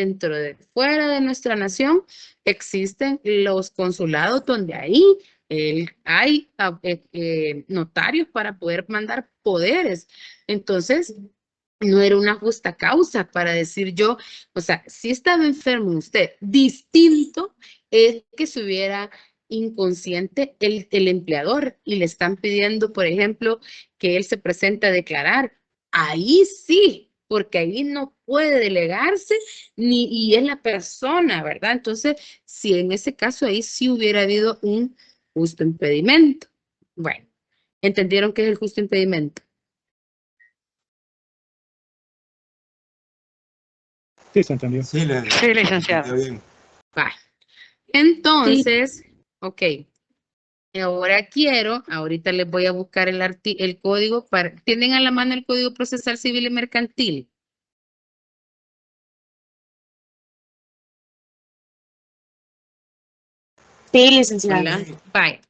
fuera de nuestra nación, existen los consulados donde ahí hay notarios para poder mandar poderes. Entonces, no era una justa causa para decir yo, o sea, si estaba enfermo usted, distinto es que se hubiera inconsciente el empleador y le están pidiendo, por ejemplo, que él se presente a declarar. Ahí sí, porque ahí no puede delegarse y es la persona, ¿verdad? Entonces, si en ese caso ahí sí hubiera habido un justo impedimento. Bueno, ¿entendieron qué es el justo impedimento? Sí, se entendió. Sí, Sí, licenciado. entendió bien. Vale. Entonces, ok. Ahora ahorita les voy a buscar el código ¿tienen a la mano el Código Procesal Civil y Mercantil? Sí, licenciado. ¿Verdad? Vale.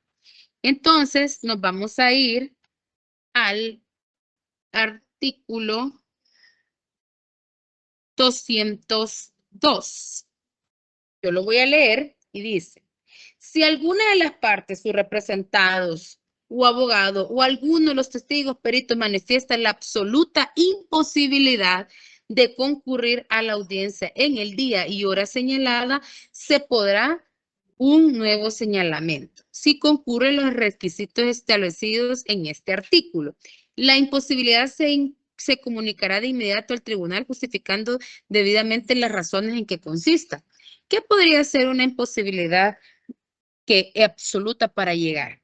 Entonces, nos vamos a ir al artículo 202. Yo lo voy a leer y dice, si alguna de las partes, sus representados o abogado o alguno de los testigos peritos manifiesta la absoluta imposibilidad de concurrir a la audiencia en el día y hora señalada, se podrá un nuevo señalamiento si concurren los requisitos establecidos en este artículo. La imposibilidad se comunicará de inmediato al tribunal justificando debidamente las razones en que consista. ¿Qué podría ser una imposibilidad absoluta para llegar?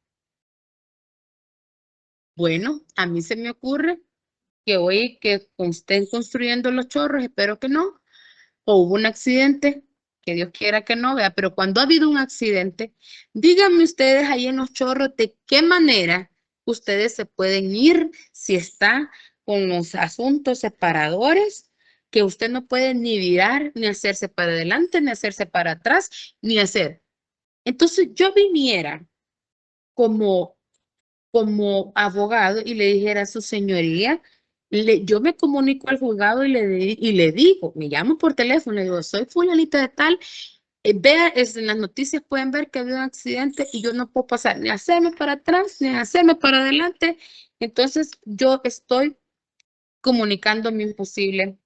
Bueno, a mí se me ocurre que hoy que estén construyendo los chorros, espero que no, o hubo un accidente, que Dios quiera que no vea, pero cuando ha habido un accidente, díganme ustedes ahí en los chorros de qué manera ustedes se pueden ir si está con los asuntos separadores, que usted no puede ni virar, ni hacerse para adelante, ni hacerse para atrás, ni hacer. Entonces yo viniera como abogado y le dijera a su señoría, yo me comunico al juzgado y le digo, me llamo por teléfono, le digo, soy fulanita de tal Vea, en las noticias pueden ver que ha habido un accidente y yo no puedo pasar ni hacerme para atrás, ni hacerme para adelante. Entonces, yo estoy comunicando mi imposible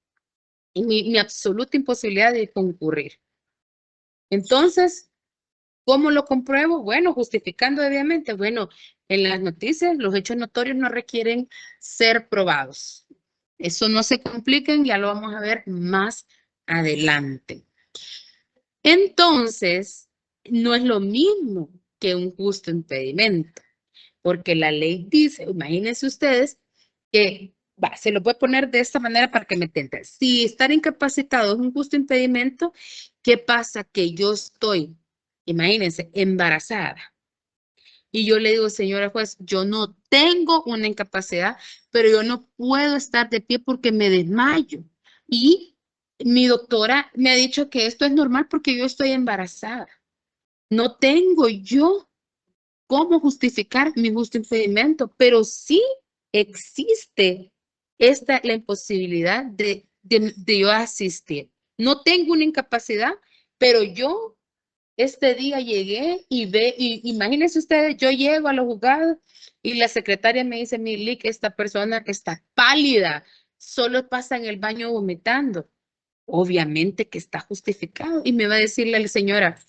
y mi absoluta imposibilidad de concurrir. Entonces, ¿cómo lo compruebo? Bueno, justificando obviamente. Bueno, en las noticias los hechos notorios no requieren ser probados. Eso no se compliquen, ya lo vamos a ver más adelante. Entonces, no es lo mismo que un justo impedimento, porque la ley dice, imagínense ustedes que, se lo voy a poner de esta manera para que me entiendan. Si estar incapacitado es un justo impedimento, ¿qué pasa? Que yo estoy, imagínense, embarazada. Y yo le digo, señora juez, yo no tengo una incapacidad, pero yo no puedo estar de pie porque me desmayo. Y mi doctora me ha dicho que esto es normal porque yo estoy embarazada. No tengo yo cómo justificar mi justo impedimento, pero sí existe la imposibilidad de yo asistir. No tengo una incapacidad, pero yo este día llegué y imagínense ustedes, yo llego a los juzgados y la secretaria me dice, Lick, esta persona está pálida, solo pasa en el baño vomitando. Obviamente que está justificado. Y me va a decirle la señora,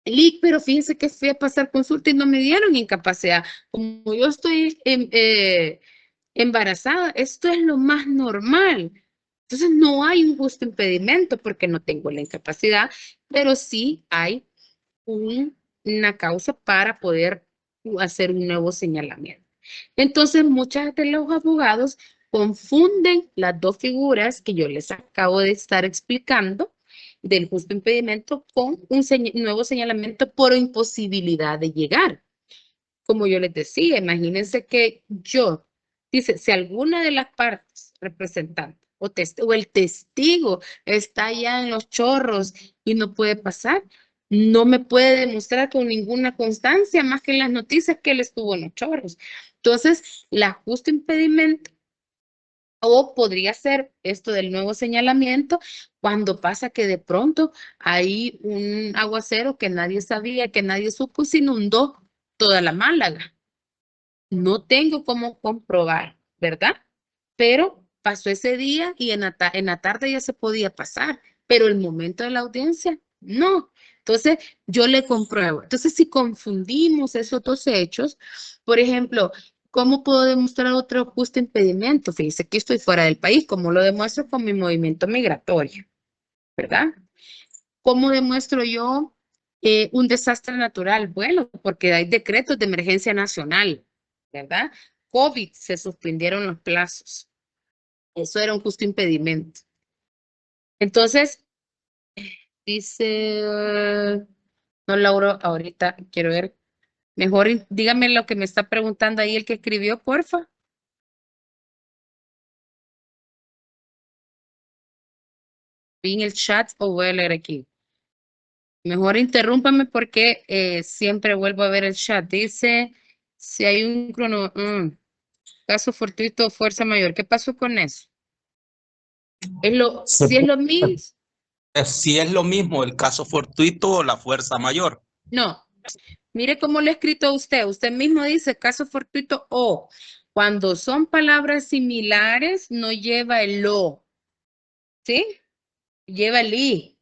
Lick, pero fíjense que fui a pasar consulta y no me dieron incapacidad. Como yo estoy embarazada, esto es lo más normal. Entonces no hay un justo impedimento porque no tengo la incapacidad, pero sí hay una causa para poder hacer un nuevo señalamiento. Entonces, muchos de los abogados confunden las dos figuras que yo les acabo de estar explicando del justo impedimento con un nuevo señalamiento por imposibilidad de llegar. Como yo les decía, imagínense que yo, dice, si alguna de las partes representantes o el testigo está allá en los chorros y no puede pasar, no me puede demostrar con ninguna constancia más que en las noticias que él estuvo en los chorros. Entonces, la justo impedimento o podría ser esto del nuevo señalamiento cuando pasa que de pronto hay un aguacero que nadie sabía, que nadie supo, se inundó toda la Málaga. No tengo cómo comprobar, ¿verdad? Pero pasó ese día y en la tarde ya se podía pasar, pero el momento de la audiencia, no. Entonces, yo le compruebo. Entonces, si confundimos esos dos hechos, por ejemplo, ¿cómo puedo demostrar otro justo impedimento? Fíjese que estoy fuera del país, ¿cómo lo demuestro? Con mi movimiento migratorio, ¿verdad? ¿Cómo demuestro yo un desastre natural? Bueno, porque hay decretos de emergencia nacional, ¿verdad? COVID, se suspendieron los plazos. Eso era un justo impedimento. Entonces, dice, no, Laura, ahorita quiero ver. Mejor dígame lo que me está preguntando ahí el que escribió, porfa. Vi en el chat o voy a leer aquí. Mejor interrúmpame porque siempre vuelvo a ver el chat. Dice, si hay un caso fortuito o fuerza mayor. ¿Qué pasó con eso? Si es lo mismo. Si es lo mismo el caso fortuito o la fuerza mayor. No. Mire cómo lo he escrito a usted. Usted mismo dice caso fortuito o. Cuando son palabras similares, no lleva el lo. ¿Sí? Lleva el i.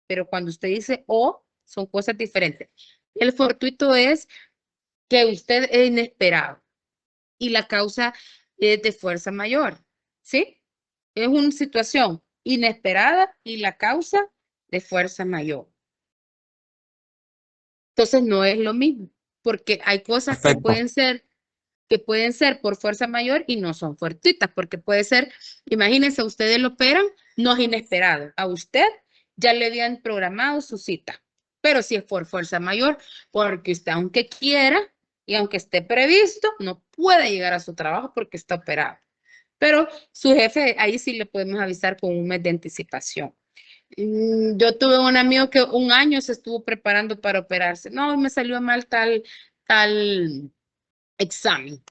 Pero cuando usted dice o, son cosas diferentes. El fortuito es que usted es inesperado y la causa es de fuerza mayor. ¿Sí? Es una situación inesperada y la causa de fuerza mayor. Entonces no es lo mismo, porque hay cosas que pueden ser por fuerza mayor y no son fortuitas, porque puede ser, imagínense, ustedes lo operan, no es inesperado. A usted ya le habían programado su cita, pero si es por fuerza mayor, porque usted aunque quiera y aunque esté previsto, no puede llegar a su trabajo porque está operado. Pero su jefe, ahí sí le podemos avisar con un mes de anticipación. Yo tuve un amigo que un año se estuvo preparando para operarse. No, me salió mal tal examen.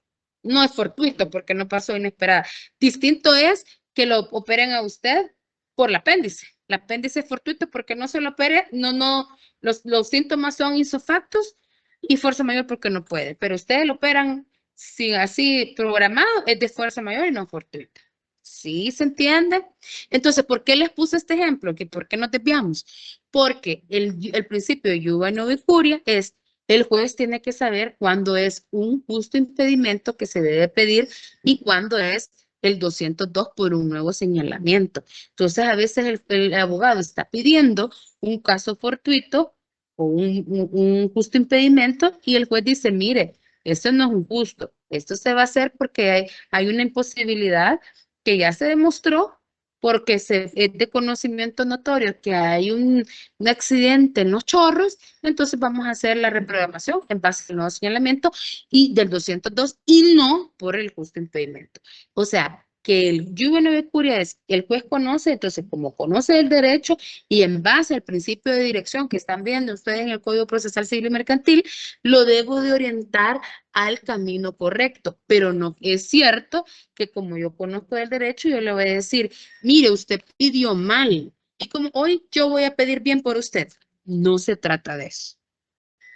No es fortuito porque no pasó inesperada. Distinto es que lo operen a usted por el apéndice. el apéndice fortuito, porque no se lo opere, los síntomas son isofactos y fuerza mayor porque no puede, pero ustedes lo operan si así programado, es de fuerza mayor y no fortuita. ¿Sí se entiende? Entonces, ¿por qué les puse este ejemplo? ¿Por qué nos desviamos? Porque el principio de iuva no vicuria es el juez tiene que saber cuándo es un justo impedimento que se debe pedir y cuándo es el 202 por un nuevo señalamiento. Entonces, a veces el abogado está pidiendo un caso fortuito o un justo impedimento y el juez dice, mire, esto no es un justo, esto se va a hacer porque hay una imposibilidad que ya se demostró porque es de conocimiento notorio que hay un accidente en los chorros, entonces vamos a hacer la reprogramación en base al nuevo señalamiento y del 202 y no por el justo impedimento. O sea, que el iuva no vicuria es el juez conoce, entonces como conoce el derecho y en base al principio de dirección que están viendo ustedes en el Código Procesal Civil y Mercantil, lo debo de orientar al camino correcto, pero no es cierto que como yo conozco el derecho, yo le voy a decir, mire, usted pidió mal y como hoy yo voy a pedir bien por usted. No se trata de eso.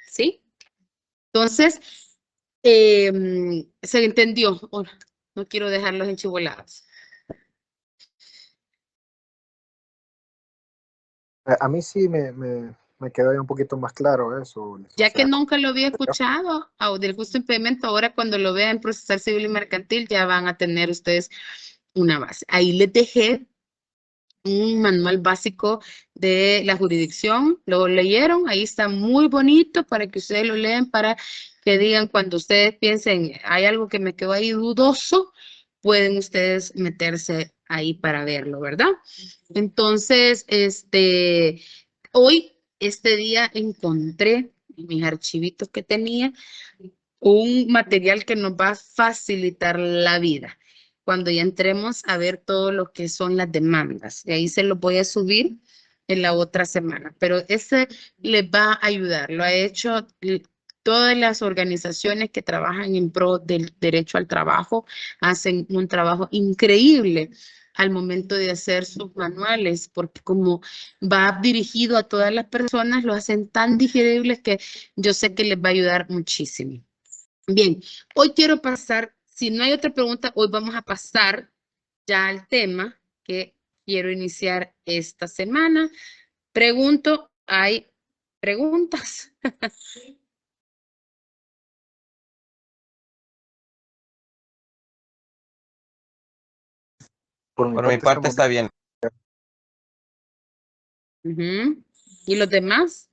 ¿Sí? Entonces, se entendió. Oh, no quiero dejarlos enchibolados. A mí sí me quedó ya un poquito más claro eso. Ya que nunca lo había escuchado, del justo impedimento, ahora cuando lo vean en procesal civil y mercantil, ya van a tener ustedes una base. Ahí les dejé un manual básico de la jurisdicción, lo leyeron, ahí está muy bonito para que ustedes lo lean, para que digan cuando ustedes piensen, hay algo que me quedó ahí dudoso, pueden ustedes meterse ahí para verlo, ¿verdad? Entonces, hoy, este día, encontré en mis archivitos que tenía un material que nos va a facilitar la vida cuando ya entremos a ver todo lo que son las demandas. Y ahí se lo voy a subir en la otra semana, pero ese les va a ayudar. Lo ha hecho todas las organizaciones que trabajan en pro del derecho al trabajo, hacen un trabajo increíble al momento de hacer sus manuales, porque como va dirigido a todas las personas, lo hacen tan digeribles que yo sé que les va a ayudar muchísimo. Bien, hoy quiero pasar, si no hay otra pregunta, hoy vamos a pasar ya al tema que quiero iniciar esta semana. Pregunto, ¿hay preguntas? Por Por mi parte está bien. ¿Y los demás?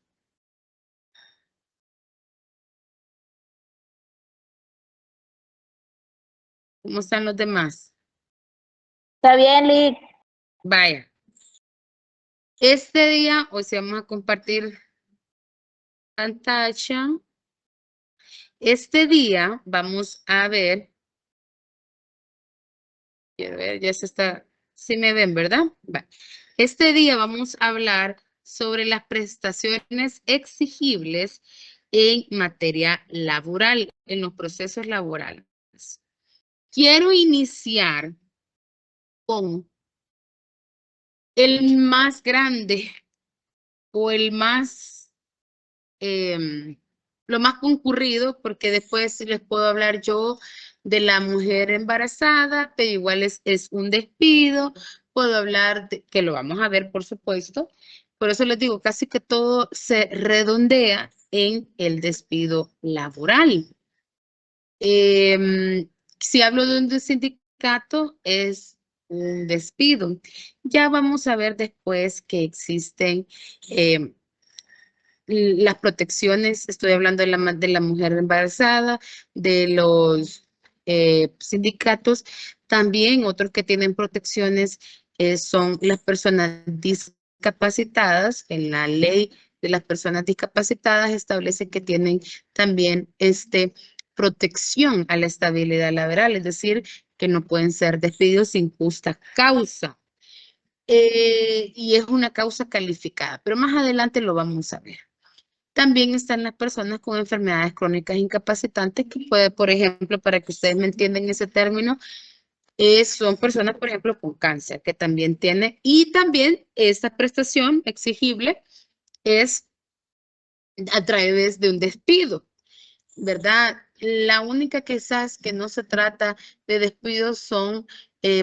¿Cómo están los demás? Está bien, Lick. Vaya. Este día, hoy sí vamos a compartir pantalla. Este día vamos a ver. Quiero ver, ya se está. Sí me ven, ¿verdad? Va. Este día vamos a hablar sobre las prestaciones exigibles en materia laboral, en los procesos laborales. Quiero iniciar con el más grande o el más, lo más concurrido, porque después les puedo hablar yo de la mujer embarazada, pero igual es un despido. Puedo hablar de, que lo vamos a ver, por supuesto. Por eso les digo, casi que todo se redondea en el despido laboral. Si hablo de un sindicato, es un despido. Ya vamos a ver después que existen las protecciones, estoy hablando de la mujer embarazada, de los sindicatos. También otros que tienen protecciones son las personas discapacitadas. En la ley de las personas discapacitadas establece que tienen también protección a la estabilidad laboral, es decir, que no pueden ser despedidos sin justa causa. Y es una causa calificada, pero más adelante lo vamos a ver. También están las personas con enfermedades crónicas incapacitantes, que puede, por ejemplo, para que ustedes me entiendan ese término, son personas, por ejemplo, con cáncer, que también tiene, y también esta prestación exigible es a través de un despido, ¿verdad? La única quizás que no se trata de despidos son,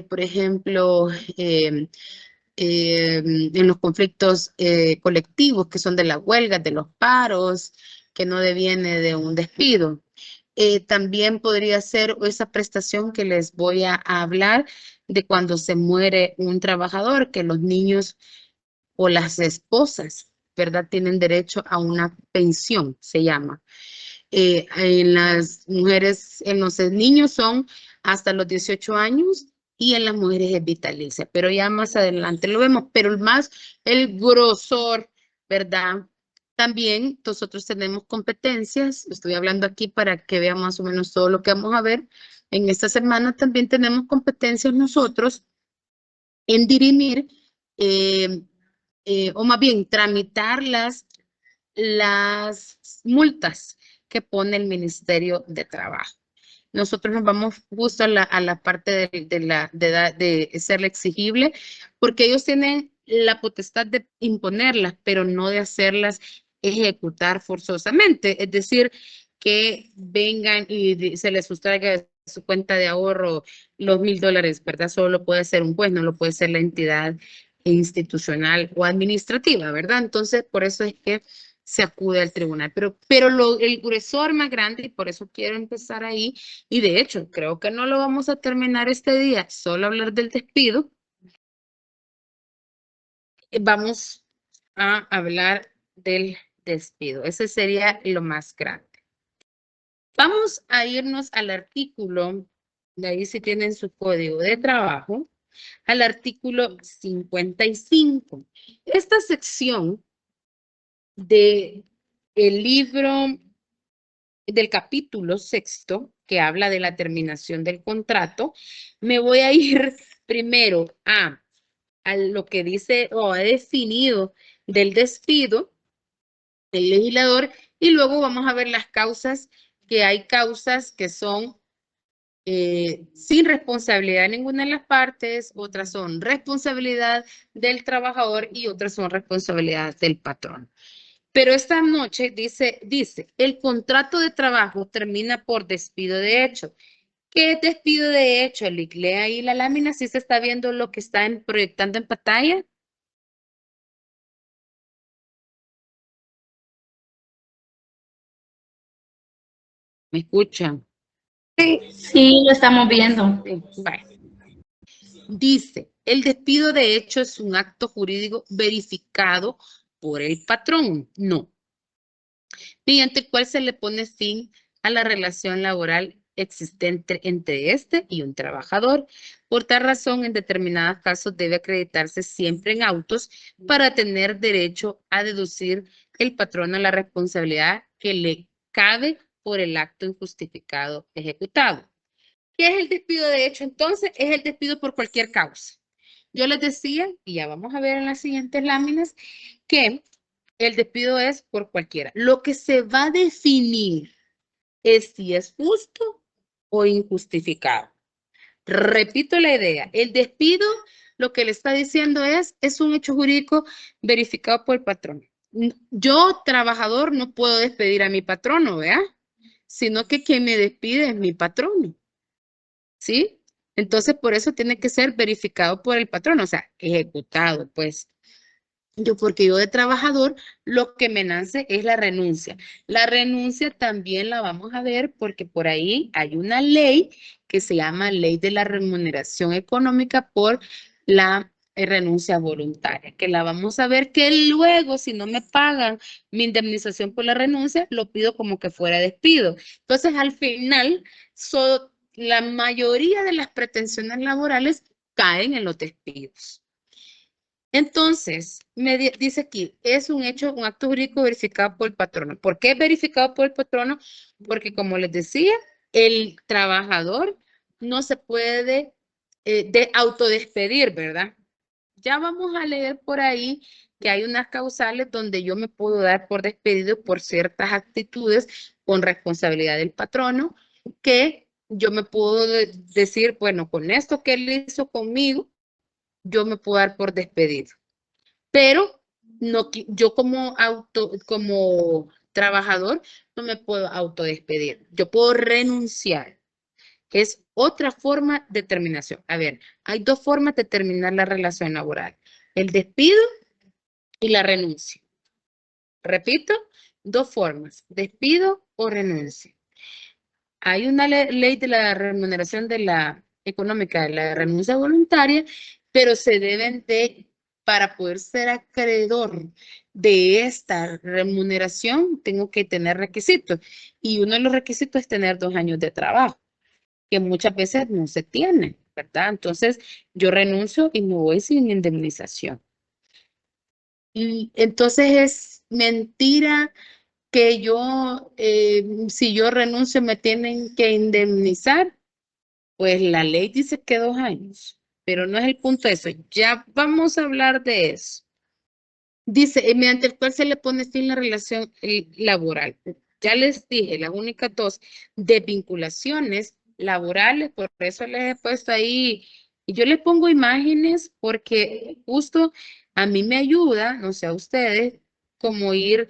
por ejemplo, en los conflictos colectivos, que son de las huelgas, de los paros, que no deviene de un despido. También podría ser esa prestación que les voy a hablar de cuando se muere un trabajador, que los niños o las esposas, ¿verdad? Tienen derecho a una pensión, se llama. En las mujeres, en los niños son hasta los 18 años y en las mujeres es vitalicia, pero ya más adelante lo vemos, pero el grosor, ¿verdad? También nosotros tenemos competencias, estoy hablando aquí para que vean más o menos todo lo que vamos a ver. En esta semana también tenemos competencias nosotros en dirimir, o más bien tramitar las multas que pone el Ministerio de Trabajo. Nosotros nos vamos justo a la parte de ser exigible, porque ellos tienen la potestad de imponerlas, pero no de hacerlas ejecutar forzosamente. Es decir, que vengan y se les sustraiga de su cuenta de ahorro los $1,000, ¿verdad? Solo lo puede hacer un juez, no lo puede hacer la entidad institucional o administrativa, ¿verdad? Entonces, por eso es que se acude al tribunal. Pero el gruesor más grande, y por eso quiero empezar ahí, y de hecho, creo que no lo vamos a terminar este día, solo hablar del despido. Vamos a hablar del despido. Ese sería lo más grande. Vamos a irnos al artículo, de ahí si tienen su código de trabajo, al artículo 55. Esta sección del libro, del capítulo 6, que habla de la terminación del contrato, me voy a ir primero a lo que dice o ha definido del despido el legislador, y luego vamos a ver las causas, que hay causas que son sin responsabilidad de ninguna de las partes, otras son responsabilidad del trabajador y otras son responsabilidad del patrón. Pero esta noche dice, el contrato de trabajo termina por despido de hecho. ¿Qué es despido de hecho? Lea ahí la lámina, si se está viendo lo que está proyectando en pantalla. ¿Me escuchan? Sí, lo estamos viendo. Vale. Dice, el despido de hecho es un acto jurídico verificado por el patrón. No. Mediante el cual se le pone fin a la relación laboral existente entre este y un trabajador. Por tal razón, en determinados casos debe acreditarse siempre en autos para tener derecho a deducir el patrono la responsabilidad que le cabe por el acto injustificado ejecutado. ¿Qué es el despido de hecho? Entonces, es el despido por cualquier causa. Yo les decía, y ya vamos a ver en las siguientes láminas, que el despido es por cualquiera. Lo que se va a definir es si es justo o injustificado. Repito la idea. El despido, lo que le está diciendo es un hecho jurídico verificado por el patrón. Yo, trabajador, no puedo despedir a mi patrono, ¿verdad? Sino que quien me despide es mi patrono. ¿Sí? Entonces, por eso tiene que ser verificado por el patrón, o sea, ejecutado, pues. Porque yo de trabajador, lo que me nace es la renuncia. La renuncia también la vamos a ver porque por ahí hay una ley que se llama Ley de la Remuneración Económica por la renuncia voluntaria, que la vamos a ver, que luego si no me pagan mi indemnización por la renuncia, lo pido como que fuera despido. Entonces, al final, la mayoría de las pretensiones laborales caen en los despidos. Entonces, me dice aquí, es un hecho, un acto jurídico verificado por el patrono. ¿Por qué es verificado por el patrono? Porque, como les decía, el trabajador no se puede autodespedir, ¿verdad? Ya vamos a leer por ahí que hay unas causales donde yo me puedo dar por despedido por ciertas actitudes con responsabilidad del patrono que yo me puedo decir, bueno, con esto que él hizo conmigo, yo me puedo dar por despedido. Pero no, yo como trabajador no me puedo autodespedir. Yo puedo renunciar. Es otra forma de terminación. A ver, hay dos formas de terminar la relación laboral. El despido y la renuncia. Repito, dos formas, despido o renuncia. Hay una ley de la remuneración de la económica, de la renuncia voluntaria, pero se deben de, para poder ser acreedor de esta remuneración, tengo que tener requisitos. Y uno de los requisitos es tener 2 años de trabajo, que muchas veces no se tiene, ¿verdad? Entonces, yo renuncio y me voy sin indemnización. Y entonces es mentira que yo, si yo renuncio, me tienen que indemnizar. Pues la ley dice que 2 años, pero no es el punto de eso. Ya vamos a hablar de eso. Dice, mediante el cual se le pone fin a la relación laboral. Ya les dije, las únicas dos desvinculaciones laborales, por eso les he puesto ahí, y yo les pongo imágenes porque justo a mí me ayuda, no sé a ustedes, como ir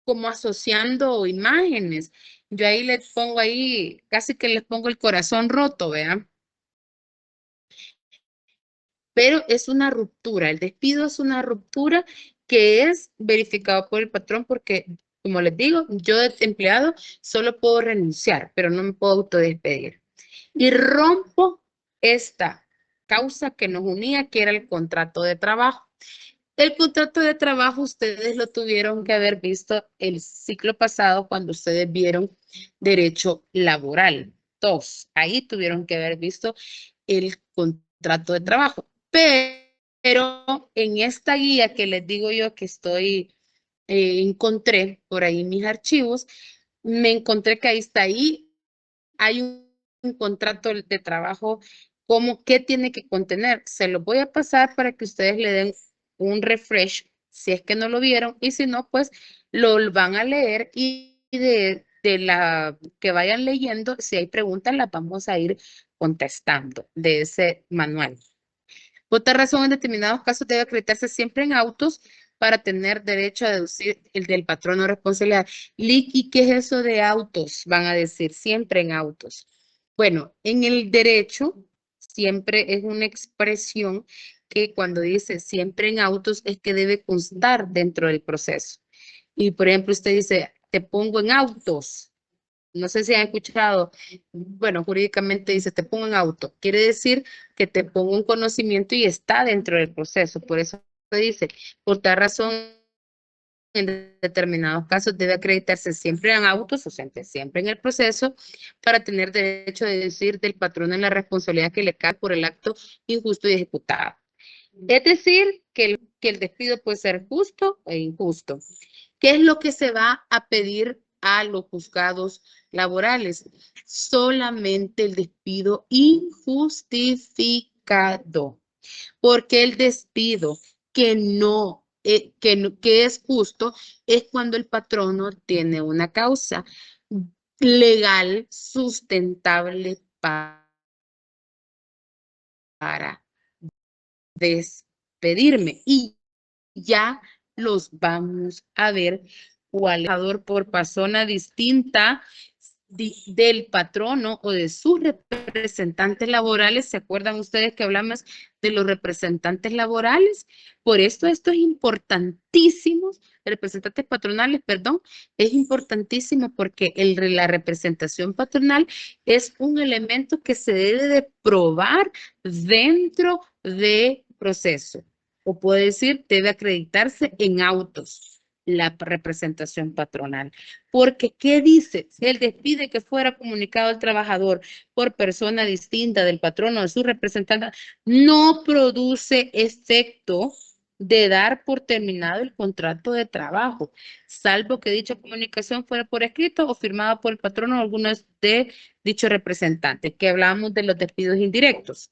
como asociando imágenes. Yo ahí les pongo ahí, casi que les pongo el corazón roto, vean. Pero es una ruptura, el despido es una ruptura que es verificado por el patrón porque, como les digo, yo de empleado solo puedo renunciar, pero no me puedo autodespedir. Y rompo esta causa que nos unía, que era el contrato de trabajo. El contrato de trabajo ustedes lo tuvieron que haber visto el ciclo pasado cuando ustedes vieron derecho laboral. 2, ahí tuvieron que haber visto el contrato de trabajo. Pero en esta guía que les digo yo que encontré por ahí mis archivos, me encontré que ahí está ahí, hay un contrato de trabajo, como qué tiene que contener. Se lo voy a pasar para que ustedes le den un refresh si es que no lo vieron y si no, pues lo van a leer y de la que vayan leyendo, si hay preguntas, las vamos a ir contestando de ese manual. Otra razón, en determinados casos debe acreditarse siempre en autos para tener derecho a deducir el del patrón o responsabilidad. ¿Y qué es eso de autos? Van a decir siempre en autos. Bueno, en el derecho siempre es una expresión que cuando dice siempre en autos es que debe constar dentro del proceso. Y por ejemplo, usted dice, te pongo en autos. No sé si han escuchado, bueno, jurídicamente dice, te pongo en auto. Quiere decir que te pongo un conocimiento y está dentro del proceso. Por eso se dice, por tal razón, en determinados casos debe acreditarse siempre en autos, o sea, siempre en el proceso, para tener derecho de decir del patrón en la responsabilidad que le cae por el acto injusto y ejecutado. Es decir, que el despido puede ser justo e injusto. ¿Qué es lo que se va a pedir a los juzgados laborales? Solamente el despido injustificado. Porque el despido que que es justo es cuando el patrono tiene una causa legal sustentable para despedirme. Y ya los vamos a ver cuál es por persona distinta del patrono o de sus representantes laborales. ¿Se acuerdan ustedes que hablamos de los representantes laborales? Por esto es importantísimo, representantes patronales, perdón, es importantísimo porque la representación patronal es un elemento que se debe de probar dentro del proceso. O puede decir, debe acreditarse en autos la representación patronal. Porque, ¿qué dice? Si él despide que fuera comunicado al trabajador por persona distinta del patrono o de su representante, no produce efecto de dar por terminado el contrato de trabajo, salvo que dicha comunicación fuera por escrito o firmada por el patrono o alguno de dichos representantes, que hablamos de los despidos indirectos.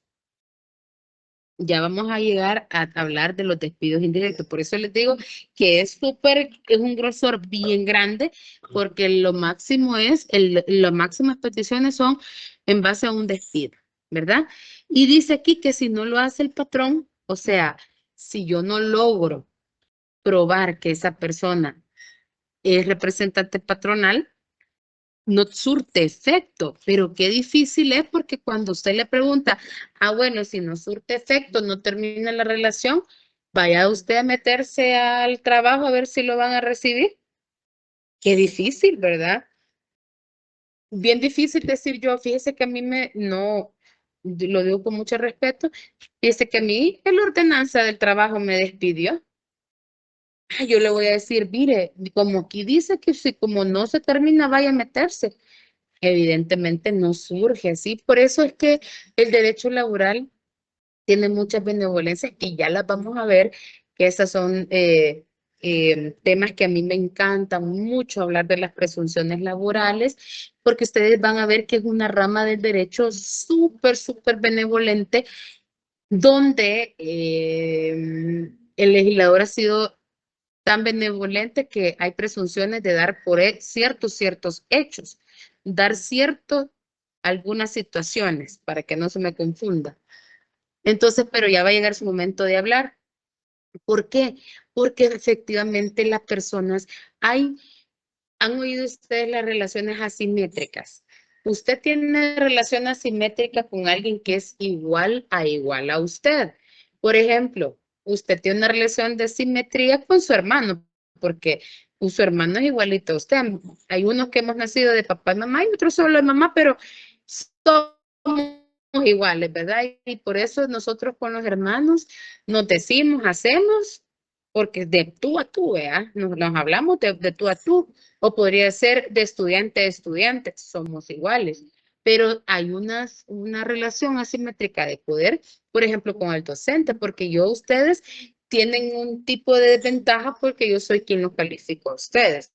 ya vamos a llegar a hablar de los despidos indirectos. Por eso les digo que es un grosor bien grande, porque lo máximo las máximas peticiones son en base a un despido, ¿verdad? Y dice aquí que si no lo hace el patrón, o sea, si yo no logro probar que esa persona es representante patronal, no surte efecto, pero qué difícil es porque cuando usted le pregunta, bueno, si no surte efecto, no termina la relación, vaya usted a meterse al trabajo a ver si lo van a recibir. Qué difícil, ¿verdad? Bien difícil decir yo, fíjese que a mí no, lo digo con mucho respeto, fíjese que a mí la ordenanza del trabajo me despidió. Yo le voy a decir, mire, como aquí dice que si como no se termina, vaya a meterse. Evidentemente no surge así. Por eso es que el derecho laboral tiene muchas benevolencias y ya las vamos a ver, que esas son temas que a mí me encantan mucho hablar de las presunciones laborales, porque ustedes van a ver que es una rama del derecho súper, súper benevolente, donde el legislador ha sido tan benevolente que hay presunciones de dar por ciertos hechos, dar algunas situaciones, para que no se me confunda. Entonces, pero ya va a llegar su momento de hablar. ¿Por qué? Porque efectivamente las personas, han oído ustedes las relaciones asimétricas. Usted tiene relación asimétrica con alguien que es igual a usted. Por ejemplo, usted tiene una relación de simetría con su hermano, porque su hermano es igualito a usted. Hay unos que hemos nacido de papá y mamá y otros solo de mamá, pero somos iguales, ¿verdad? Y por eso nosotros con los hermanos nos decimos, hacemos, porque de tú a tú, ¿verdad? Nos hablamos de tú a tú. O podría ser de estudiante a estudiante, somos iguales. Pero hay una relación asimétrica de poder, por ejemplo, con el docente, porque ustedes tienen un tipo de desventaja porque yo soy quien los califico a ustedes.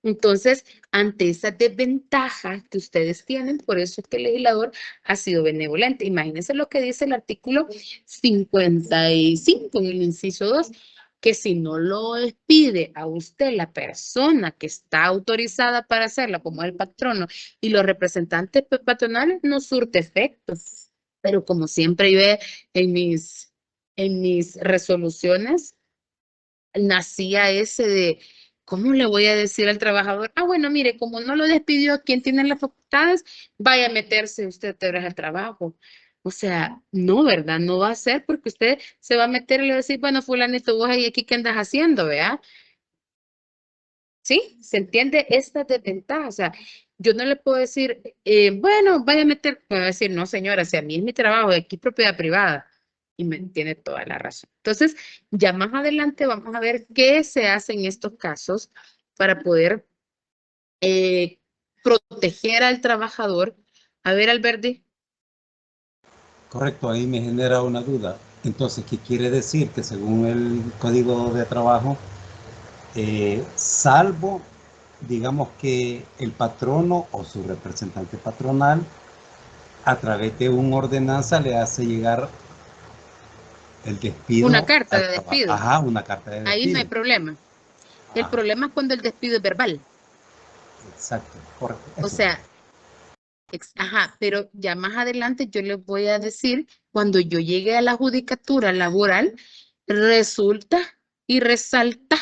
Entonces, ante esa desventaja que ustedes tienen, por eso es que el legislador ha sido benevolente. Imagínense lo que dice el artículo 55 en el inciso 2, que si no lo despide a usted la persona que está autorizada para hacerla, como el patrono, y los representantes patronales, no surte efectos. Pero como siempre yo en mis resoluciones, nacía ese de, ¿cómo le voy a decir al trabajador? Bueno, mire, como no lo despidió quien tiene las facultades, vaya a meterse usted otra vez al trabajo. O sea, no, ¿verdad? No va a ser porque usted se va a meter y le va a decir, bueno, fulanito, vos ahí aquí, ¿qué andas haciendo, vea? ¿Sí? ¿Se entiende esta desventaja? O sea, yo no le puedo decir, bueno, vaya a meter, puedo decir, no, señora, si a mí es mi trabajo, aquí es propiedad privada. Y me tiene toda la razón. Entonces, ya más adelante vamos a ver qué se hace en estos casos para poder proteger al trabajador. A ver, Alberti. Correcto, ahí me genera una duda. Entonces, ¿qué quiere decir? Que según el Código de Trabajo, salvo, digamos que el patrono o su representante patronal, a través de una ordenanza le hace llegar el despido. Una carta de despido. Ajá, una carta de despido. Ahí no hay problema. El problema es cuando el despido es verbal. Exacto, correcto. O sea, pero ya más adelante yo les voy a decir, cuando yo llegue a la judicatura laboral, resulta y resalta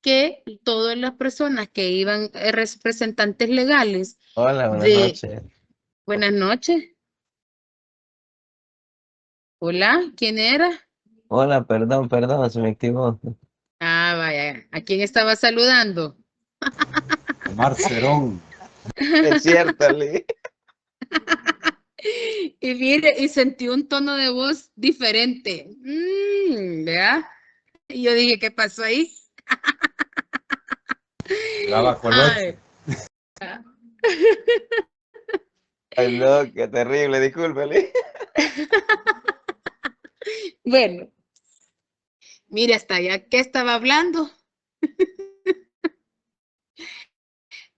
que todas las personas que iban representantes legales. Hola, buenas noches. Buenas noches. Hola, ¿quién era? Hola, perdón, se me activó. Vaya, ¿a quién estaba saludando? Omar Cerón. Es cierto, Lee. Y mire, y sentí un tono de voz diferente. ¿Verdad? Y yo dije, ¿qué pasó ahí? Graba coloche. Ay, no, qué terrible, discúlpale. Bueno, mire, hasta allá, ¿qué estaba hablando?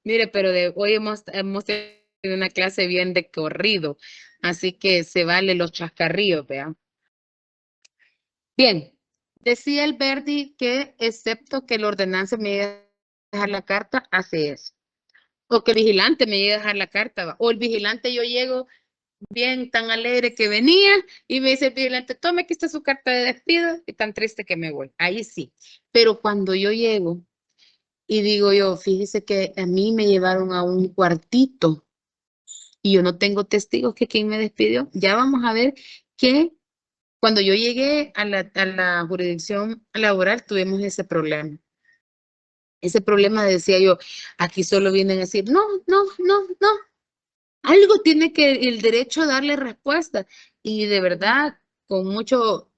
Mire, pero hoy hemos tenido una clase bien de corrido, así que se vale los chascarrillos, vea. Bien, decía el Verdi que excepto que el ordenanza me llegue a dejar la carta, hace eso. O que el vigilante me llegue a dejar la carta, ¿va? O el vigilante yo llego bien tan alegre que venía y me dice el vigilante, tome, aquí está su carta de despido y tan triste que me voy. Ahí sí. Pero cuando yo llego y digo yo, fíjese que a mí me llevaron a un cuartito y yo no tengo testigos que quién me despidió, ya vamos a ver que cuando yo llegué a la jurisdicción laboral tuvimos ese problema. Ese problema decía yo, aquí solo vienen a decir, no, no, no, no. Algo tiene que el derecho a darle respuesta. Y de verdad, con mucho,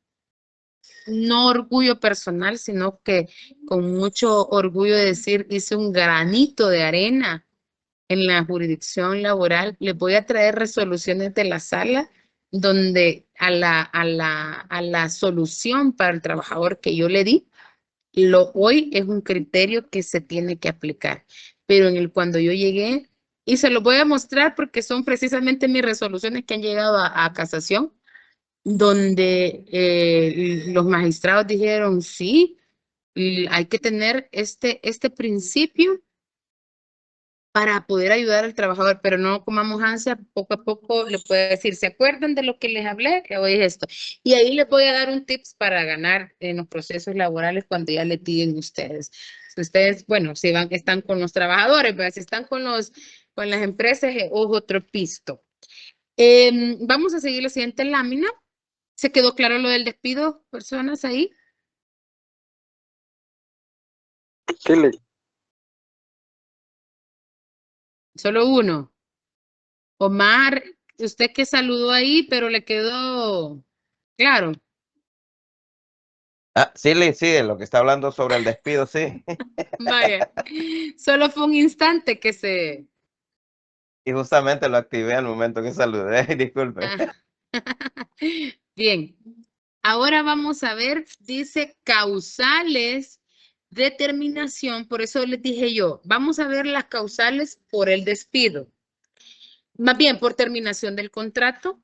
no orgullo personal, sino que con mucho orgullo de decir, hice un granito de arena en la jurisdicción laboral. Les voy a traer resoluciones de la sala donde a la solución para el trabajador que yo le di, hoy es un criterio que se tiene que aplicar. Pero cuando yo llegué, y se los voy a mostrar porque son precisamente mis resoluciones que han llegado a casación, donde los magistrados dijeron, sí, hay que tener este principio para poder ayudar al trabajador, pero no comamos ansia, poco a poco le puedo decir, ¿se acuerdan de lo que les hablé? Que hoy es esto. Y ahí les voy a dar un tips para ganar en los procesos laborales cuando ya litiguen ustedes. Si ustedes, bueno, si están con los trabajadores, pero si están con las empresas, es otro pisto. Vamos a seguir la siguiente lámina. ¿Se quedó claro lo del despido, personas ahí? ¿Qué le? Solo uno. Omar, usted que saludó ahí, pero le quedó claro. Ah, sí, sí, lo que está hablando sobre el despido, sí. Vaya, solo fue un instante que se... Y justamente lo activé al momento que saludé, disculpe. Bien, ahora vamos a ver, dice causales de terminación, por eso les dije yo, vamos a ver las causales por el despido. Más bien por terminación del contrato,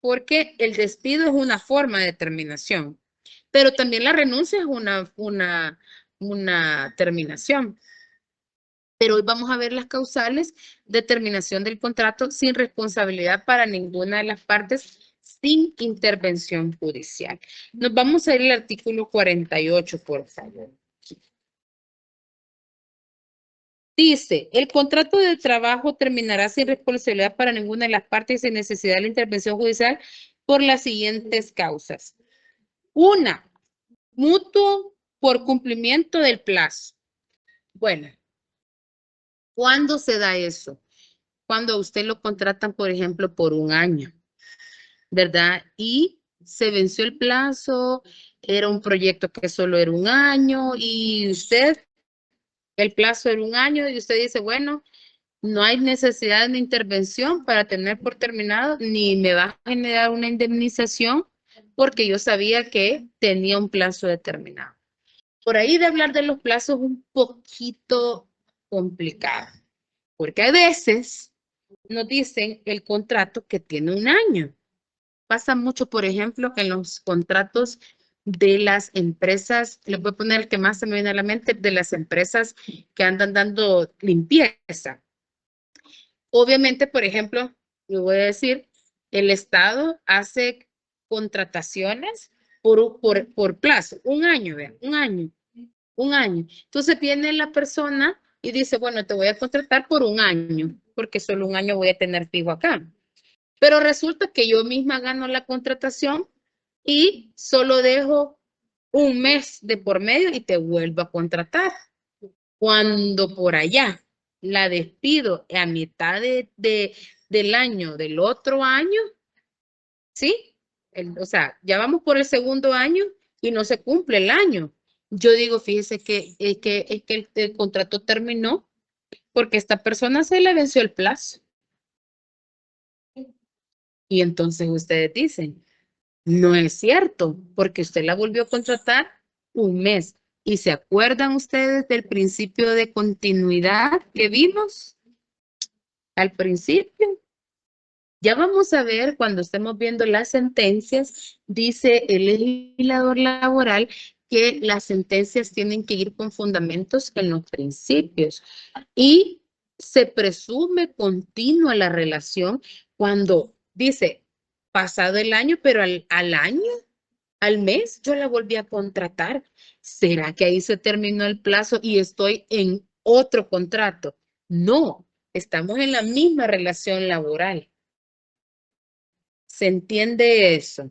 porque el despido es una forma de terminación, pero también la renuncia es una terminación. Pero hoy vamos a ver las causales de terminación del contrato sin responsabilidad para ninguna de las partes, sin intervención judicial. Nos vamos a ir al artículo 48, por favor. Dice, el contrato de trabajo terminará sin responsabilidad para ninguna de las partes sin necesidad de la intervención judicial por las siguientes causas. Una, mutuo por cumplimiento del plazo. Bueno, ¿cuándo se da eso? Cuando a usted lo contratan, por ejemplo, por un año, ¿verdad? Y se venció el plazo, era un proyecto que solo era un año y el plazo era un año y usted dice, bueno, no hay necesidad de intervención para tener por terminado, ni me va a generar una indemnización porque yo sabía que tenía un plazo determinado. Por ahí de hablar de los plazos un poquito complicado, porque a veces nos dicen el contrato que tiene un año. Pasa mucho, por ejemplo, en los contratos de las empresas, les voy a poner el que más se me viene a la mente, de las empresas que andan dando limpieza. Obviamente, por ejemplo, yo voy a decir, el Estado hace contrataciones por plazo, un año, vean, un año. Entonces viene la persona y dice, bueno, te voy a contratar por un año, porque solo un año voy a tener fijo acá. Pero resulta que yo misma gano la contratación y solo dejo un mes de por medio y te vuelvo a contratar. Cuando por allá la despido a mitad del año, del otro año, ¿sí? O sea, ya vamos por el segundo año y no se cumple el año. Yo digo, fíjese que el contrato terminó porque esta persona se le venció el plazo. Y entonces ustedes dicen, no es cierto, porque usted la volvió a contratar un mes. ¿Y se acuerdan ustedes del principio de continuidad que vimos al principio? Ya vamos a ver cuando estemos viendo las sentencias, dice el legislador laboral que las sentencias tienen que ir con fundamentos en los principios y se presume continua la relación cuando dice pasado el año, pero al año, al mes, yo la volví a contratar. ¿Será que ahí se terminó el plazo y estoy en otro contrato? No, estamos en la misma relación laboral. ¿Se entiende eso?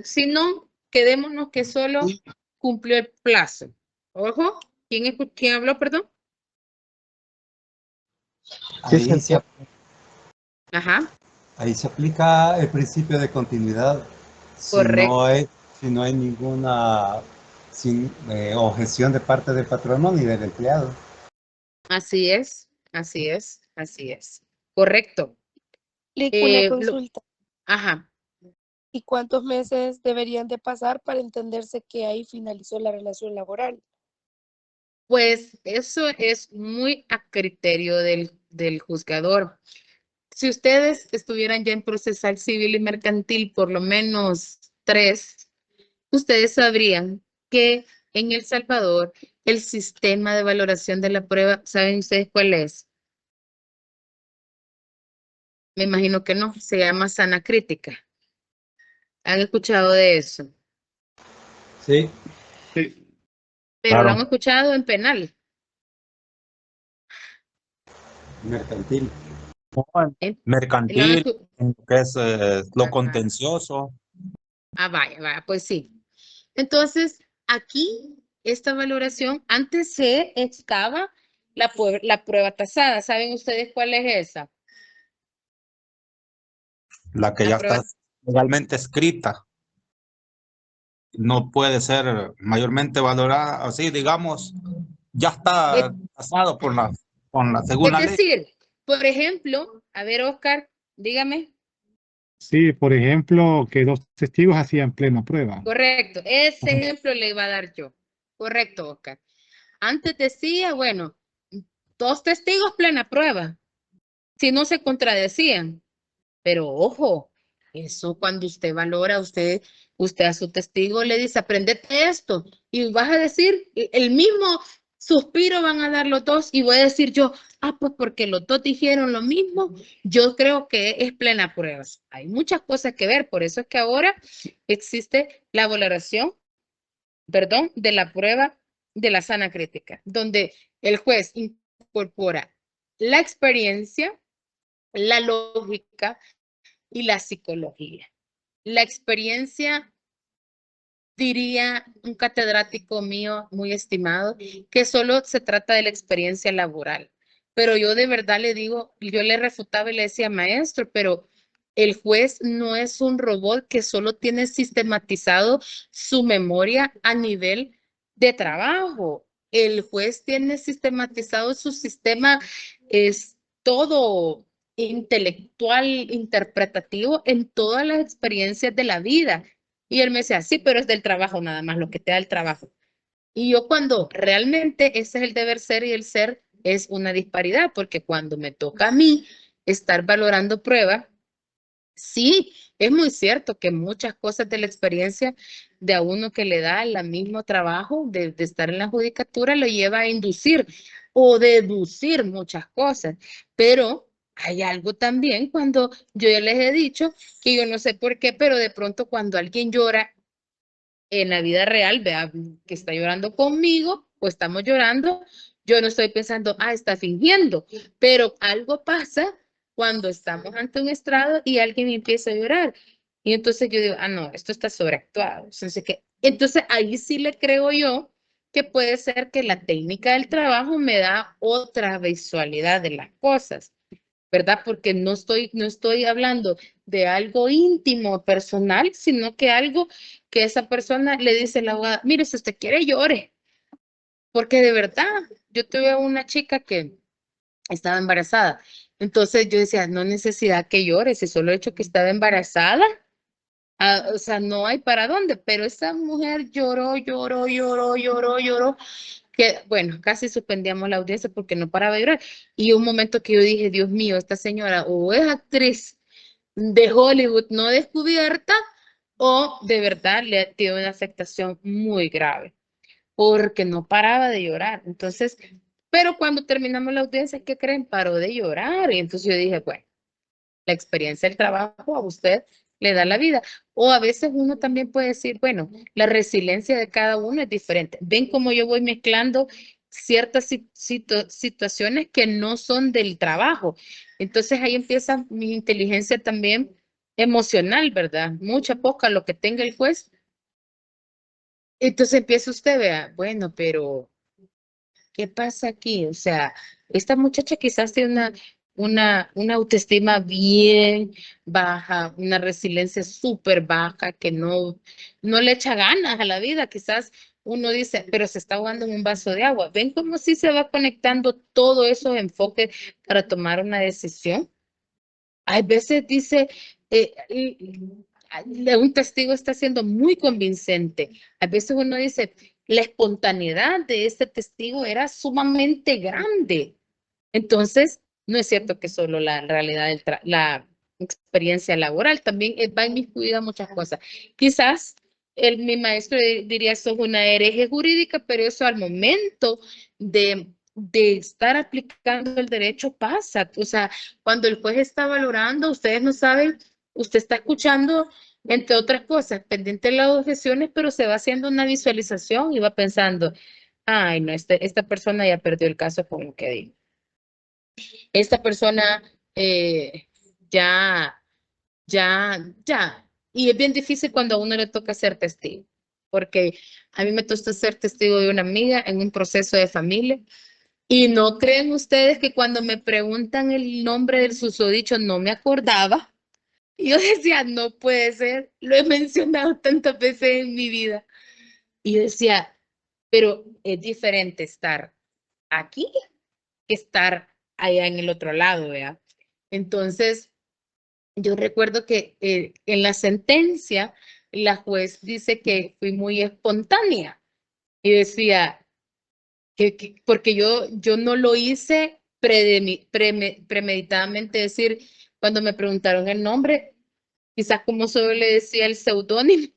Si no, quedémonos que solo cumplió el plazo. Ojo, ¿quién habló, perdón? Ahí se, Ajá, ahí se aplica el principio de continuidad. correcto. Si no hay ninguna objeción de parte del patrono ni del empleado. Así es, así es, así es. Correcto. Una Lo- consulta. ajá. ¿Y cuántos meses deberían de pasar para entenderse que ahí finalizó la relación laboral? Pues eso es muy a criterio del juzgador. Si ustedes estuvieran ya en procesal civil y mercantil, por lo menos 3, ustedes sabrían que en El Salvador el sistema de valoración de la prueba, ¿saben ustedes cuál es? Me imagino que no, se llama sana crítica. ¿Han escuchado de eso? Sí. Pero lo Claro. han escuchado en penal. Mercantil. ¿Lo han Mercantil, escu- que es lo Ajá. contencioso. Ah, vaya, pues sí. Entonces, aquí, esta valoración, antes se excava la prueba tasada. ¿Saben ustedes cuál es esa? La que La ya prueba, está legalmente escrita. No puede ser mayormente valorada, así digamos, ya está tasado según es la ley. decir, por ejemplo, a ver, Oscar, dígame. Sí, por ejemplo, que 2 testigos hacían plena prueba. Correcto, ese ejemplo le iba a dar yo. Correcto, Oscar. Antes decía, bueno, 2 testigos plena prueba, si no se contradecían. Pero ojo, eso cuando usted valora, usted a su testigo le dice, aprendete esto, y vas a decir, el mismo suspiro van a dar los dos, y voy a decir yo, pues porque los dos dijeron lo mismo, yo creo que es plena prueba. Hay muchas cosas que ver, por eso es que ahora existe la valoración, perdón, de la prueba de la sana crítica, donde el juez incorpora la experiencia, la lógica y la psicología. La experiencia, diría un catedrático mío muy estimado, que solo se trata de la experiencia laboral. Pero yo de verdad le digo, yo le refutaba y le decía, maestro, pero el juez no es un robot que solo tiene sistematizado su memoria a nivel de trabajo. El juez tiene sistematizado su sistema, es todo intelectual, interpretativo en todas las experiencias de la vida. Y él me decía, sí, pero es del trabajo nada más, lo que te da el trabajo. Y yo cuando realmente ese es el deber ser y el ser es una disparidad, porque cuando me toca a mí estar valorando pruebas, sí, es muy cierto que muchas cosas de la experiencia de a uno que le da el mismo trabajo de estar en la judicatura lo lleva a inducir o deducir muchas cosas, pero hay algo también cuando yo ya les he dicho que yo no sé por qué, pero de pronto cuando alguien llora en la vida real, vea que está llorando conmigo o estamos llorando, yo no estoy pensando, está fingiendo, pero algo pasa cuando estamos ante un estrado y alguien empieza a llorar. Y entonces yo digo, no, esto está sobreactuado. Entonces ahí sí le creo yo que puede ser que la técnica del trabajo me da otra visualidad de las cosas, ¿verdad? Porque no estoy hablando de algo íntimo, personal, sino que algo que esa persona le dice a la abogada, mire, si usted quiere, llore. Porque de verdad, yo tuve una chica que estaba embarazada. Entonces yo decía, no necesidad que llore, si solo he hecho que estaba embarazada, o sea, no hay para dónde, pero esa mujer lloró, lloró, lloró, lloró, lloró, que bueno, casi suspendíamos la audiencia porque no paraba de llorar. Y un momento que yo dije, Dios mío, esta señora o es actriz de Hollywood no descubierta o de verdad le tiene una afectación muy grave porque no paraba de llorar. Entonces, pero cuando terminamos la audiencia, ¿qué creen? Paró de llorar y entonces yo dije, bueno, la experiencia del trabajo a usted le da la vida. O a veces uno también puede decir, bueno, la resiliencia de cada uno es diferente. Ven cómo yo voy mezclando ciertas situaciones que no son del trabajo. Entonces ahí empieza mi inteligencia también emocional, ¿verdad? Mucha, poca, lo que tenga el juez. Entonces empieza usted, vea, bueno, pero ¿qué pasa aquí? O sea, esta muchacha quizás tiene una autoestima bien baja, una resiliencia súper baja, que no le echa ganas a la vida. Quizás uno dice, pero se está ahogando en un vaso de agua. ¿Ven cómo sí se va conectando todos esos enfoques para tomar una decisión? Hay veces dice, un testigo está siendo muy convincente. A veces uno dice, la espontaneidad de este testigo era sumamente grande. Entonces, no es cierto que solo la realidad, la experiencia laboral, también va inmiscuida muchas cosas. Quizás mi maestro diría, eso es una hereje jurídica, pero eso al momento de estar aplicando el derecho pasa. O sea, cuando el juez está valorando, ustedes no saben, usted está escuchando, entre otras cosas, pendiente de las objeciones, pero se va haciendo una visualización y va pensando, ay, no, esta persona ya perdió el caso con lo que dijo. Esta persona ya, ya. Y es bien difícil cuando a uno le toca ser testigo, porque a mí me tocó ser testigo de una amiga en un proceso de familia. Y no creen ustedes que cuando me preguntan el nombre del susodicho no me acordaba. Y yo decía, no puede ser, lo he mencionado tantas veces en mi vida. Y yo decía, pero es diferente estar aquí que estar allá en el otro lado, ¿verdad? Entonces, yo recuerdo que en la sentencia, la juez dice que fui muy espontánea y decía porque yo no lo hice premeditadamente, decir, cuando me preguntaron el nombre, quizás como solo le decía el seudónimo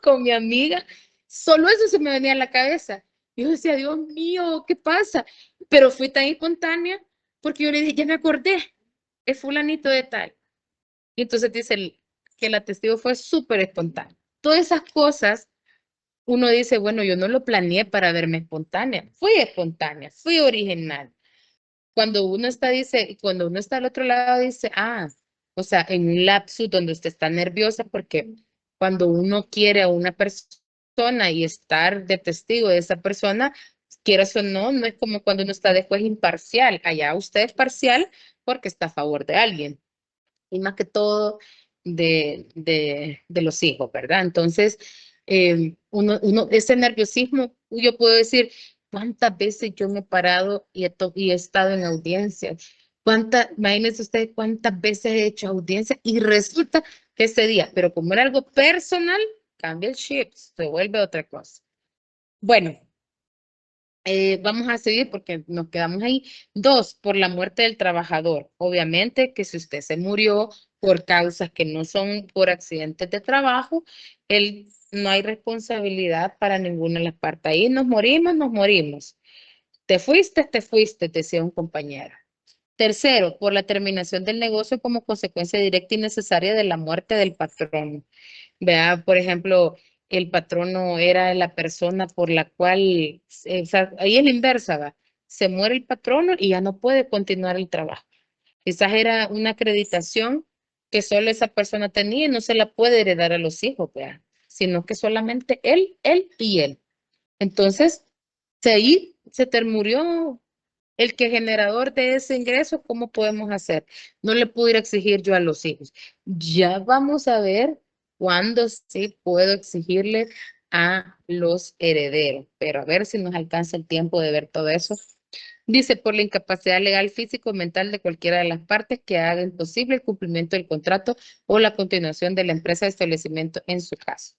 con mi amiga, solo eso se me venía a la cabeza. Yo decía, Dios mío, ¿qué pasa? Pero fui tan espontánea porque yo le dije, ya me acordé, es fulanito de tal. Y entonces dice que la testigo fue súper espontánea. Todas esas cosas, uno dice, bueno, yo no lo planeé para verme espontánea, fui original. Cuando uno está, cuando uno está al otro lado, dice, o sea, en un lapsus donde usted está nerviosa, porque cuando uno quiere a una persona y estar de testigo de esa persona, quieras o no, no es como cuando uno está después imparcial. Allá usted es parcial porque está a favor de alguien. Y más que todo de los hijos, ¿verdad? Entonces, ese nerviosismo, yo puedo decir, ¿cuántas veces yo me he parado y he estado en audiencias? Imagínense ustedes cuántas veces he hecho audiencias y resulta que ese día, pero como era algo personal, cambia el chip, se vuelve otra cosa. Bueno, vamos a seguir porque nos quedamos ahí. 2, por la muerte del trabajador. Obviamente que si usted se murió por causas que no son por accidentes de trabajo, no hay responsabilidad para ninguna de las partes. Ahí nos morimos, nos morimos. Te fuiste, decía un compañero. 3, por la terminación del negocio como consecuencia directa y necesaria de la muerte del patrón. Vea, por ejemplo, el patrono era la persona por la cual, o sea, ahí es la inversa, ¿va? Se muere el patrono y ya no puede continuar el trabajo. Quizás era una acreditación que solo esa persona tenía y no se la puede heredar a los hijos, vea, sino que solamente él y él. Entonces, ahí murió el que generador de ese ingreso, ¿cómo podemos hacer? No le puedo ir a exigir yo a los hijos. Ya vamos a ver cuándo sí puedo exigirle a los herederos, pero a ver si nos alcanza el tiempo de ver todo eso. Dice, por la incapacidad legal, físico o mental de cualquiera de las partes que haga imposible el cumplimiento del contrato o la continuación de la empresa de establecimiento en su caso.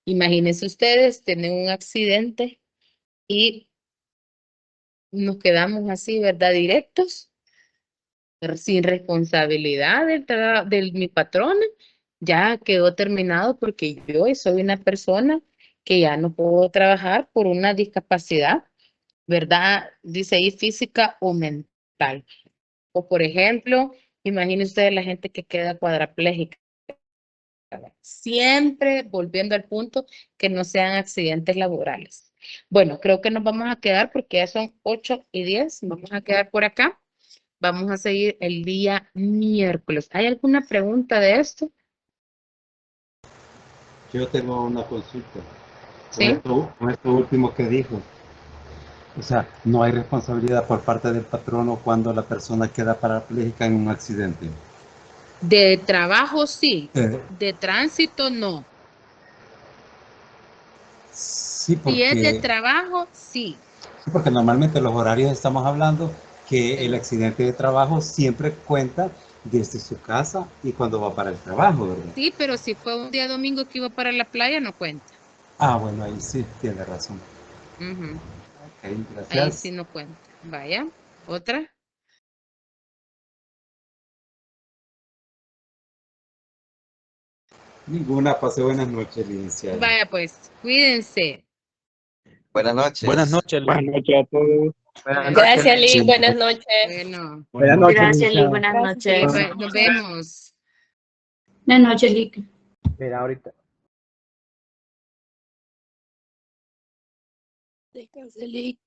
Imagínense ustedes, tienen un accidente y nos quedamos así, ¿verdad? Directos. sin responsabilidad de mi patrón, ya quedó terminado porque yo soy una persona que ya no puedo trabajar por una discapacidad, ¿verdad? Dice ahí física o mental. O por ejemplo, imagínense ustedes la gente que queda cuadraplégica. Siempre volviendo al punto que no sean accidentes laborales. Bueno, creo que nos vamos a quedar porque ya son 8:10. Vamos a quedar por acá. Vamos a seguir el día miércoles. ¿Hay alguna pregunta de esto? Yo tengo una consulta Sí. con esto último que dijo. O sea, no hay responsabilidad por parte del patrono cuando la persona queda parapléjica en un accidente. De trabajo sí, Eh, de tránsito no. sí, Si es de porque, trabajo, sí. sí, porque normalmente los horarios estamos hablando que el accidente de trabajo siempre cuenta desde su casa y cuando va para el trabajo, ¿verdad? Sí, pero si fue un día domingo que iba para la playa, no cuenta. Ah, bueno, ahí sí, tiene razón. Ujú. Ok, Ahí sí gracias. no cuenta. Vaya, otra. Ninguna, pase buenas noches, licenciado. Vaya, pues, cuídense. Buenas noches. Buenas noches. Buenas noches a todos. Buenas noches. Gracias, Lee. Buenas noches. Bueno, Buenas noches, Gracias, Lee. licenciado. Buenas Gracias, sí, noches. nos vemos. Buenas noches, Lee. Mira, ahorita. Descanse, Lee.